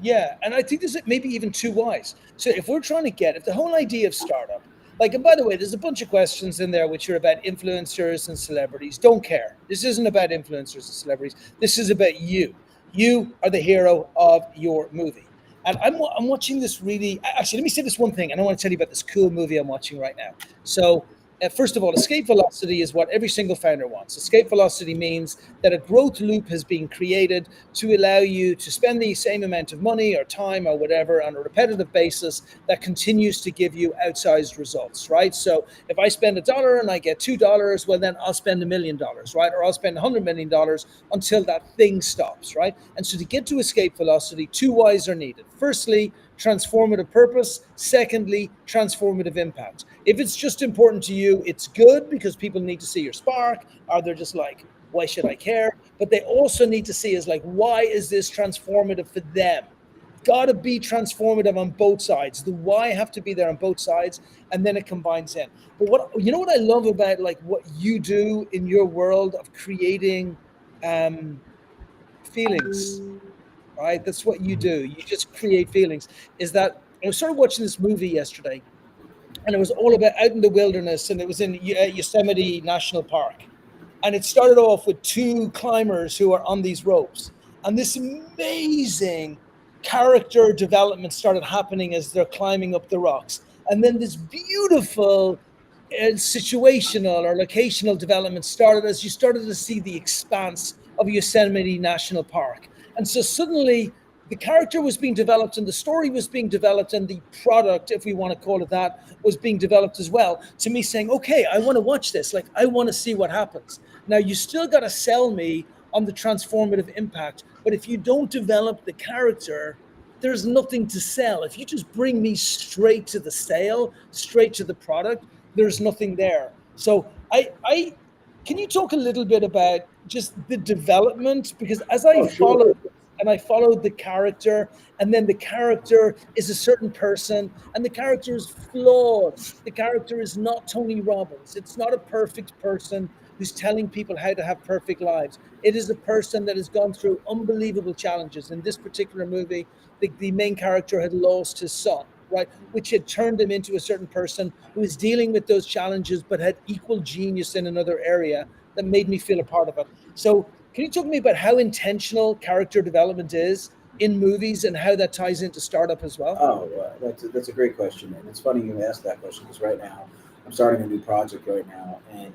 Yeah, and I think this is maybe even too wise. So if we're trying to get, if the whole idea of startup, like, and by the way, there's a bunch of questions in there which are about influencers and celebrities. Don't care. This isn't about influencers and celebrities. This is about you. You are the hero of your movie. And I'm watching this really, actually, let me say this one thing, and I want to tell you about this cool movie I'm watching right now. So, first of all, escape velocity is what every single founder wants. Escape velocity means that a growth loop has been created to allow you to spend the same amount of money or time or whatever on a repetitive basis that continues to give you outsized results, right? So if I spend $1 and I get $2, well, then I'll spend $1 million, right? Or I'll spend $100 million until that thing stops, right? And so to get to escape velocity, two Y's are needed. Firstly, transformative purpose. Secondly, transformative impact. If it's just important to you, it's good because people need to see your spark, or they're just like, why should I care? But they also need to see is like, why is this transformative for them? Got to be transformative on both sides. The why have to be there on both sides, and then it combines in. But what I love about like what you do in your world of creating feelings, right? That's what you do. You just create feelings. Is that I was sort of watching this movie yesterday, and it was all about out in the wilderness, and it was in Yosemite National Park. And it started off with two climbers who are on these ropes, and this amazing character development started happening as they're climbing up the rocks. And then this beautiful situational or locational development started as you started to see the expanse of Yosemite National Park. And so suddenly the character was being developed and the story was being developed and the product, if we want to call it that, was being developed as well. To me saying, okay, I want to watch this. Like, I want to see what happens. Now, you still got to sell me on the transformative impact. But if you don't develop the character, there's nothing to sell. If you just bring me straight to the sale, straight to the product, there's nothing there. So I can you talk a little bit about just the development? Because as I Oh, sure. followed and I followed the character, and then the character is a certain person, and the character is flawed. The character is not Tony Robbins. It's not a perfect person who's telling people how to have perfect lives. It is a person that has gone through unbelievable challenges. In this particular movie, the main character had lost his son, right, which had turned him into a certain person who was dealing with those challenges but had equal genius in another area that made me feel a part of it. So can you talk to me about how intentional character development is in movies and how that ties into startup as well? Oh, that's a great question, and it's funny you asked that question because right now I'm starting a new project right now, and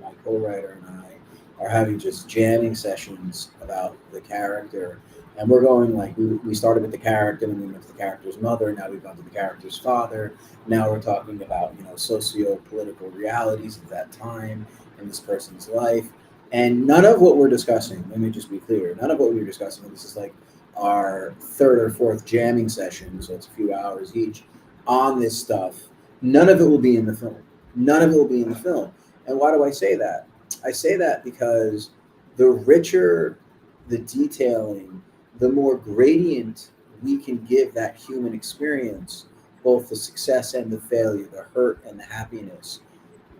my co-writer and I are having just jamming sessions about the character, and we're going like we started with the character, and we went to the character's mother, now we've gone to the character's father, now we're talking about socio-political realities of that time in this person's life, and none of what we're discussing. Let me just be clear, none of what we're discussing. This is like our third or fourth jamming session, so it's a few hours each on this stuff. None of it will be in the film. None of it will be in the film. And why do I say that? I say that because the richer the detailing, the more gradient we can give that human experience, both the success and the failure, the hurt and the happiness,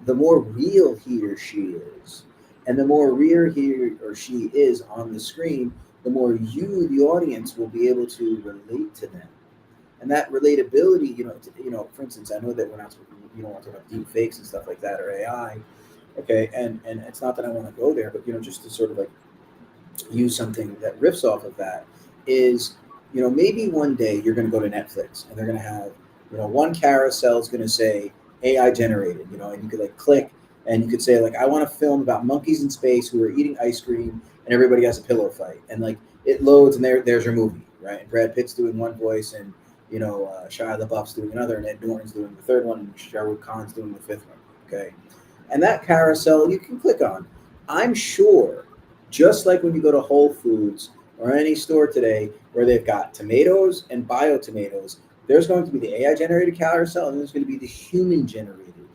the more real he or she is. And the more real he or she is on the screen, the more you, the audience, will be able to relate to them. And that relatability, for instance, I know that we're not, you don't want to talk about deep fakes and stuff like that or AI. Okay, and it's not that I want to go there, but just to sort of like use something that riffs off of that is, maybe one day you're going to go to Netflix and they're going to have, one carousel is going to say AI generated, and you could like click and you could say like, I want to film about monkeys in space who are eating ice cream and everybody has a pillow fight, and like it loads and there's your movie, right? And Brad Pitt's doing one voice, and Shia LaBeouf's doing another, and Ed Norton's doing the third one, and Shah Rukh Khan's doing the fifth one. Okay, and that carousel you can click on. I'm sure, just like when you go to Whole Foods or any store today where they've got tomatoes and bio tomatoes, there's going to be the AI generated carousel and there's going to be the human generated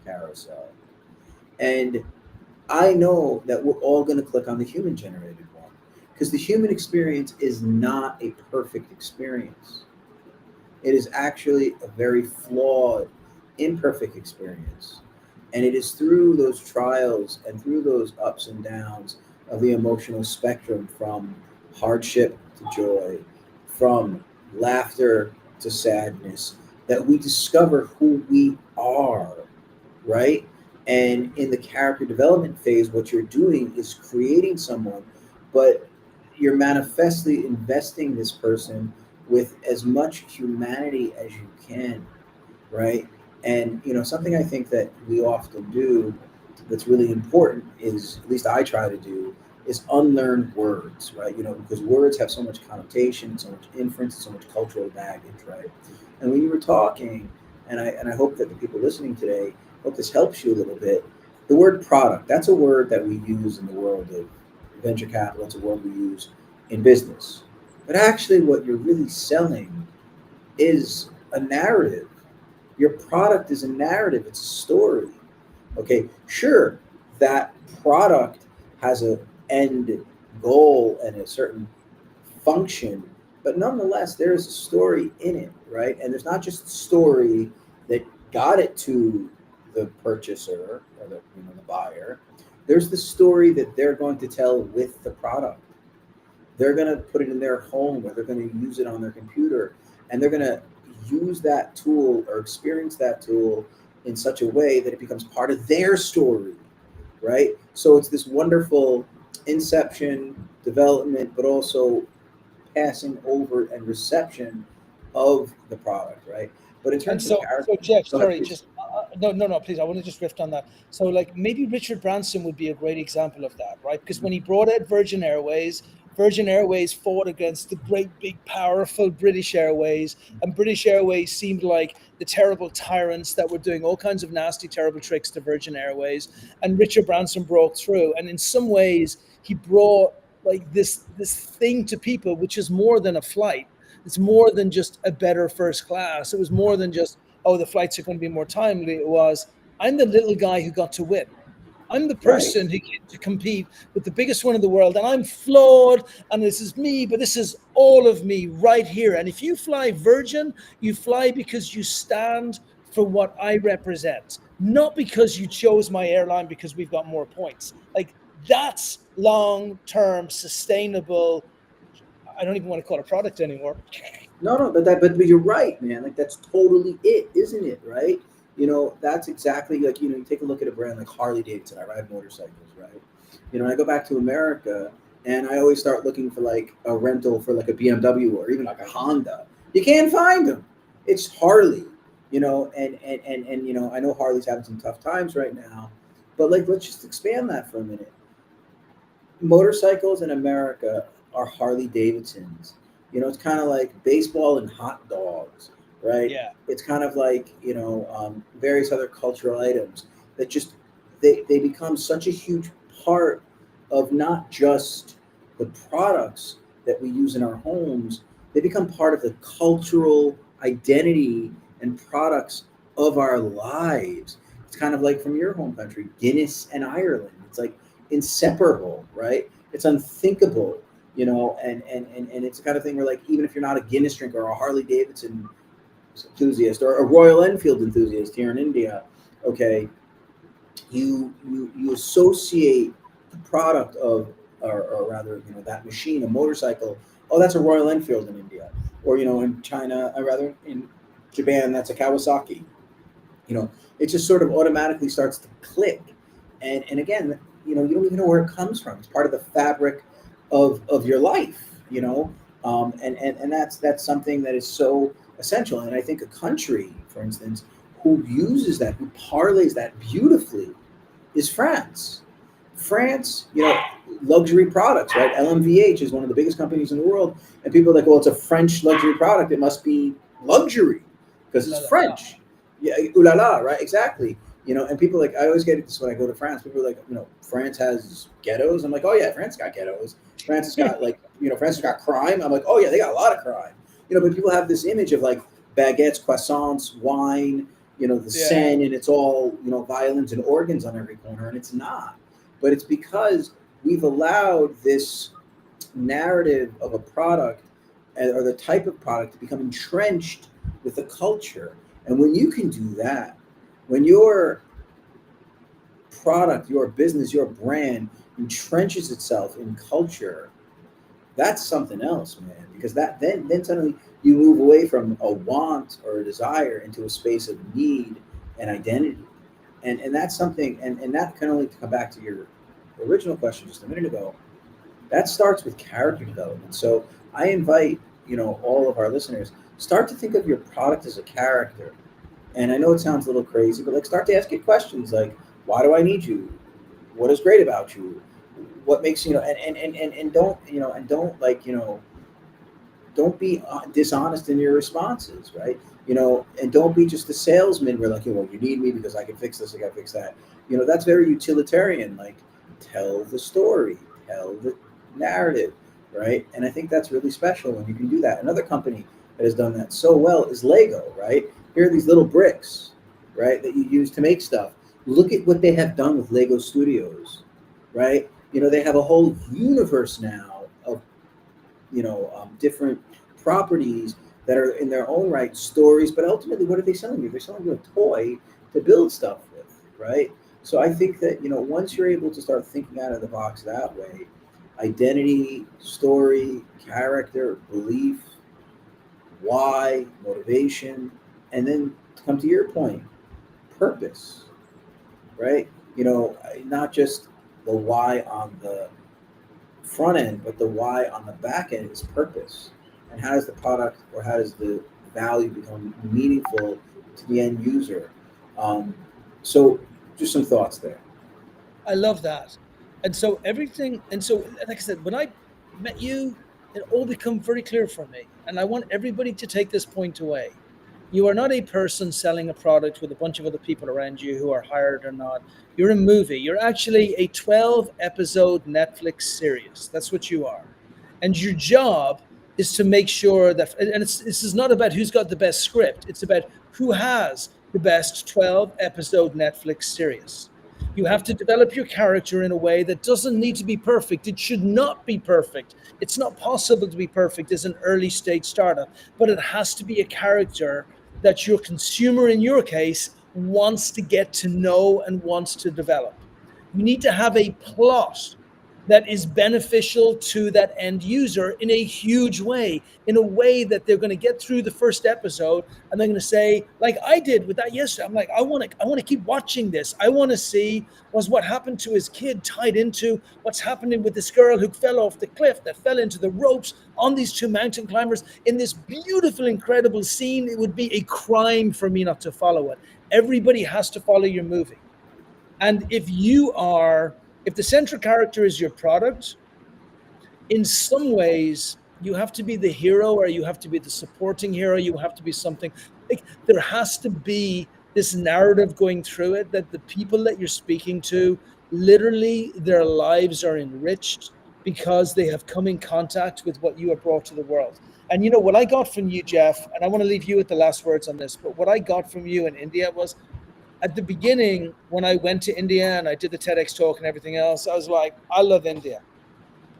carousel. And I know that we're all going to click on the human generated one because the human experience is not a perfect experience. It is actually a very flawed, imperfect experience. And it is through those trials and through those ups and downs of the emotional spectrum, from hardship to joy, from laughter to sadness, that we discover who we are, right? And in the character development phase, what you're doing is creating someone, but you're manifestly investing this person with as much humanity as you can, right? And something I think that we often do that's really important is, at least I try to do, is unlearn words, right? Because words have so much connotation, so much inference, so much cultural baggage, right? And when you were talking, and I hope that the people listening today, hope this helps you a little bit. The word product, that's a word that we use in the world of venture capital. It's a word we use in business. But actually what you're really selling is a narrative. Your product is a narrative. It's a story. Okay, sure, that product has a end goal and a certain function, but nonetheless, there is a story in it, right? And there's not just a story that got it to the purchaser or the buyer. There's the story that they're going to tell with the product. they're going to put it in their home, or they're going to use it on their computer, and they're going to use that tool or experience that tool in such a way that it becomes part of their story, right? So it's this wonderful inception, development, but also passing over and reception of the product, right? But in And terms of so character, Jeff, go ahead, sorry, please. just no, please. I want to just riff on that. So, like, maybe Richard Branson would be a great example of that, right? Because when he brought out Virgin Airways fought against the great, big, powerful British Airways, and British Airways seemed like the terrible tyrants that were doing all kinds of nasty, terrible tricks to Virgin Airways. And Richard Branson broke through, and in some ways, he brought like this thing to people, which is more than a flight. It's more than just a better first class. It was more than just, oh, the flights are going to be more timely. It was, I'm the little guy who got to win. I'm the Right. person who get to compete with the biggest one in the world, and I'm flawed, and this is me, but this is all of me right here. And if you fly Virgin, you fly because you stand for what I represent, not because you chose my airline because we've got more points. Like, that's long term sustainable. I don't even want to call it a product anymore. No, no, but you're right, man. Like that's totally it, isn't it? Right? That's exactly like you take a look at a brand like Harley Davidson. I ride motorcycles, right? I go back to America, and I always start looking for like a rental for like a BMW or even like a Honda. You can't find them. It's Harley, and I know Harley's having some tough times right now, but like let's just expand that for a minute. Motorcycles in America are Harley Davidsons. It's kind of like baseball and hot dogs, right? Yeah. It's kind of like various other cultural items that just they become such a huge part of not just the products that we use in our homes. They become part of the cultural identity and products of our lives. It's kind of like from your home country, Guinness and Ireland. It's like inseparable, right? It's unthinkable, and it's the kind of thing where like even if you're not a Guinness drinker or a Harley Davidson enthusiast or a Royal Enfield enthusiast here in India, okay, you associate the product of or rather that machine, a motorcycle. Oh, that's a Royal Enfield in India, or in China, or rather in Japan, that's a Kawasaki. you know it just sort of automatically starts to click, and again, you don't even know where it comes from. It's part of the fabric of your life, and that's something that is so essential. And I think a country, for instance, who uses that, who parlays that beautifully, is France. France, luxury products, right? LMVH is one of the biggest companies in the world, and people are like, well, it's a French luxury product, it must be luxury because La, it's la, la. French. Yeah, ooh la la, right? Exactly. And people like, I always get this when I go to France. People are like, France has ghettos. I'm like, oh yeah, France got ghettos. France has got like, France has got crime. I'm like, oh yeah, they got a lot of crime. But people have this image of like baguettes, croissants, wine, the Yeah. Seine, and it's all, violence and organs on every corner, and it's not. But it's because we've allowed this narrative of a product, or the type of product, to become entrenched with the culture. And when you can do that, when your product, your business, your brand entrenches itself in culture, that's something else, man. Because that then suddenly you move away from a want or a desire into a space of need and identity. And that's something, and that can only come back to your original question just a minute ago. That starts with character development. So I invite, all of our listeners, start to think of your product as a character. And I know it sounds a little crazy, but like start to ask it questions like, why do I need you? What is great about you? What makes, and don't, don't be dishonest in your responses, right? And don't be just a salesman where like, well, you need me because I can fix this, I got to fix that. That's very utilitarian. Like, tell the story, tell the narrative, right? And I think that's really special when you can do that. Another company that has done that so well is Lego, right? Here are these little bricks, right, that you use to make stuff. Look at what they have done with Lego Studios, right? They have a whole universe now of different properties that are in their own right stories, but ultimately, what are they selling you? They're selling you a toy to build stuff with, right? So I think that once you're able to start thinking out of the box that way, identity, story, character, belief, why, motivation, and then come to your point, purpose, right? Not just the why on the front end, but the why on the back end is purpose. And how does the product or how does the value become meaningful to the end user? Um, so, just some thoughts there. I love that. And so, like I said, when I met you, it all become very clear for me. And I want everybody to take this point away. You are not a person selling a product with a bunch of other people around you who are hired or not. You're a movie. You're actually a 12 episode Netflix series. That's what you are. And your job is to make sure that, and this is not about who's got the best script, it's about who has the best 12 episode Netflix series. You have to develop your character in a way that doesn't need to be perfect. It should not be perfect. It's not possible to be perfect as an early stage startup, but it has to be a character that your consumer, in your case, wants to get to know and wants to develop. You need to have a plot that is beneficial to that end user in a huge way, in a way that they're going to get through the first episode and they're going to say, like I did with that yesterday, I'm like, I want to keep watching this. I want to see, was what happened to his kid tied into what's happening with this girl who fell off the cliff, that fell into the ropes on these two mountain climbers in this beautiful, incredible scene. It would be a crime for me not to follow it. Everybody has to follow your movie. And if the central character is your product, in some ways, you have to be the hero or you have to be the supporting hero. You have to be something like there has to be this narrative going through it that the people that you're speaking to, literally, their lives are enriched because they have come in contact with what you have brought to the world. And what I got from you, Jeff, and I want to leave you with the last words on this, but what I got from you in India was at the beginning, when I went to India and I did the TEDx talk and everything else, I was like, I love India.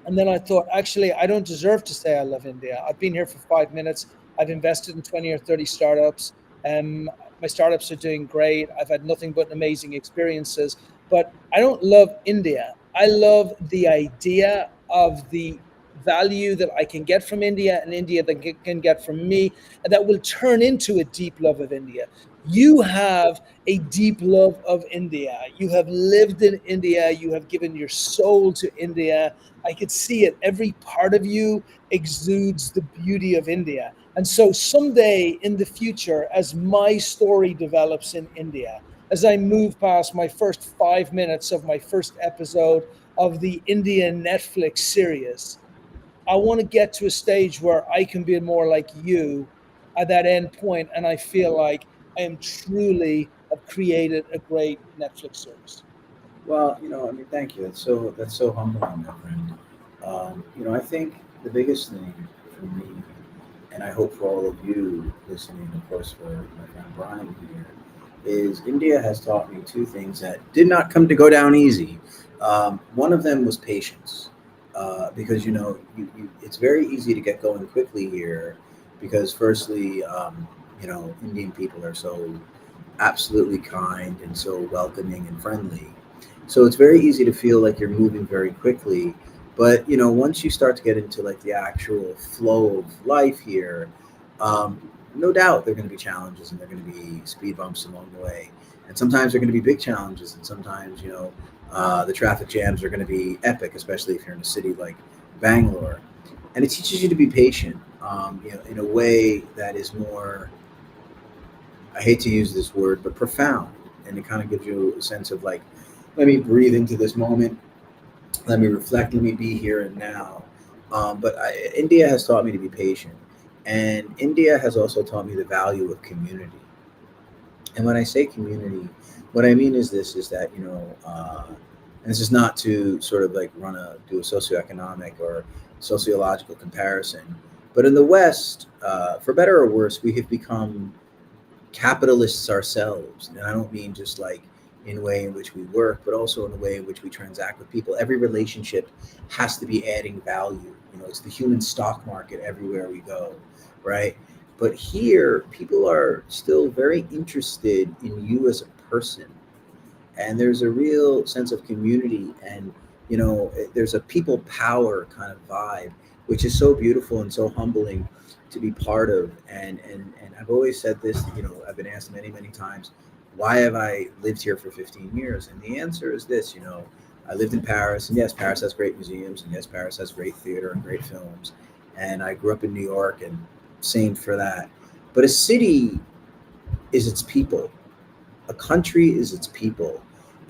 And then I thought, actually, I don't deserve to say I love India. I've been here for 5 minutes. I've invested in 20 or 30 startups. My startups are doing great. I've had nothing but amazing experiences. But I don't love India. I love the idea of the value that I can get from India and India that can get from me, and that will turn into a deep love of India. You have a deep love of India. You have lived in India. You have given your soul to India. I could see it. Every part of you exudes the beauty of India. And so someday in the future, as my story develops in India, as I move past my first 5 minutes of my first episode of the Indian Netflix series, I want to get to a stage where I can be more like you at that end point, and I feel like I am truly have created a great Netflix series. Well, thank you. That's so humbling, my friend. I think the biggest thing for me, and I hope for all of you listening, of course, for my friend Brian here, is India has taught me two things that did not come to go down easy. One of them was patience, because it's very easy to get going quickly here, because firstly, Indian people are so absolutely kind and so welcoming and friendly. So it's very easy to feel like you're moving very quickly. But once you start to get into like the actual flow of life here, no doubt there are going to be challenges and there are going to be speed bumps along the way. And sometimes there are going to be big challenges, and sometimes the traffic jams are going to be epic, especially if you're in a city like Bangalore. And it teaches you to be patient, in a way that is more, I hate to use this word, but profound. And it kind of gives you a sense of like, let me breathe into this moment. Let me reflect. Let me be here and now. India has taught me to be patient. And India has also taught me the value of community. And when I say community, what I mean is this, is that, and this is not to sort of like do a socioeconomic or sociological comparison, but in the West, for better or worse, we have become capitalists ourselves. And I don't mean just like in a way in which we work, but also in a way in which we transact with people. Every relationship has to be adding value. It's the human stock market everywhere we go, right? But here, people are still very interested in you as a person. And there's a real sense of community and there's a people power kind of vibe, which is so beautiful and so humbling to be part of. And I've always said this, I've been asked many, many times, why have I lived here for 15 years? And the answer is this, I lived in Paris, and yes, Paris has great museums, and yes, Paris has great theater and great films. And I grew up in New York, and same for that. But a city is its people. A country is its people.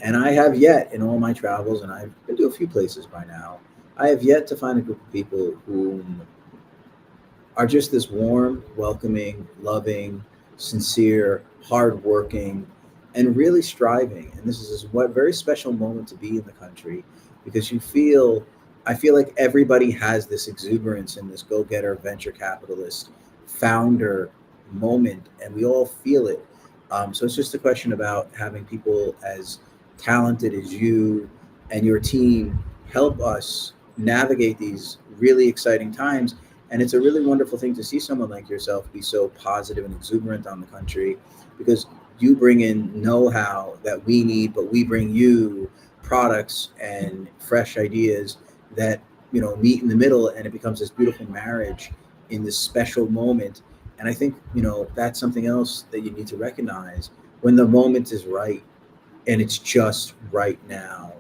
And I have yet, in all my travels, and I've been to a few places by now, I have yet to find a group of people who are just this warm, welcoming, loving, sincere, hardworking, and really striving. And this is a very special moment to be in the country, because I feel like everybody has this exuberance and this go-getter, venture capitalist, founder moment, and we all feel it. So it's just a question about having people as talented as you and your team help us navigate these really exciting times. And it's a really wonderful thing to see someone like yourself be so positive and exuberant on the country, because you bring in know-how that we need, but we bring you products and fresh ideas that meet in the middle, and it becomes this beautiful marriage in this special moment. And I think that's something else that you need to recognize when the moment is right, and it's just right now,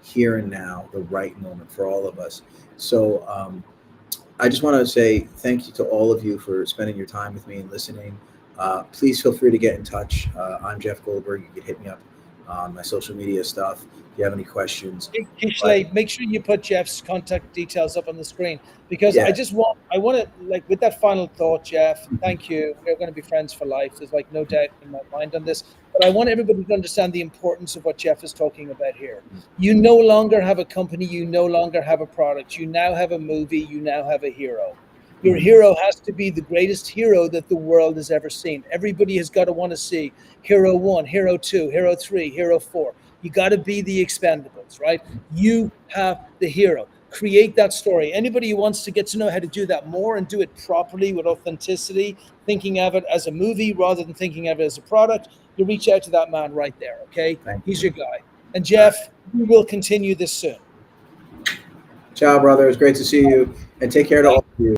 here and now, the right moment for all of us. So I just want to say thank you to all of you for spending your time with me and listening. Please feel free to get in touch. I'm Jeff Goldberg. You can hit me up on my social media stuff if you have any questions. Kishley, make sure you put Jeff's contact details up on the screen, because Yeah. I want to, like, with that final thought, Jeff, thank you. We're going to be friends for life. There's like no doubt in my mind on this, but I want everybody to understand the importance of what Jeff is talking about here. You no longer have a company. You no longer have a product. You now have a movie. You now have a hero. Your hero has to be the greatest hero that the world has ever seen. Everybody has got to want to see Hero 1, Hero 2, Hero 3, Hero 4. You got to be the Expendables, right? You have the hero. Create that story. Anybody who wants to get to know how to do that more and do it properly with authenticity, thinking of it as a movie rather than thinking of it as a product, you reach out to that man right there, okay? He's your guy. And Jeff, we will continue this soon. Ciao, brother. It's great to see you, and take care to all of you.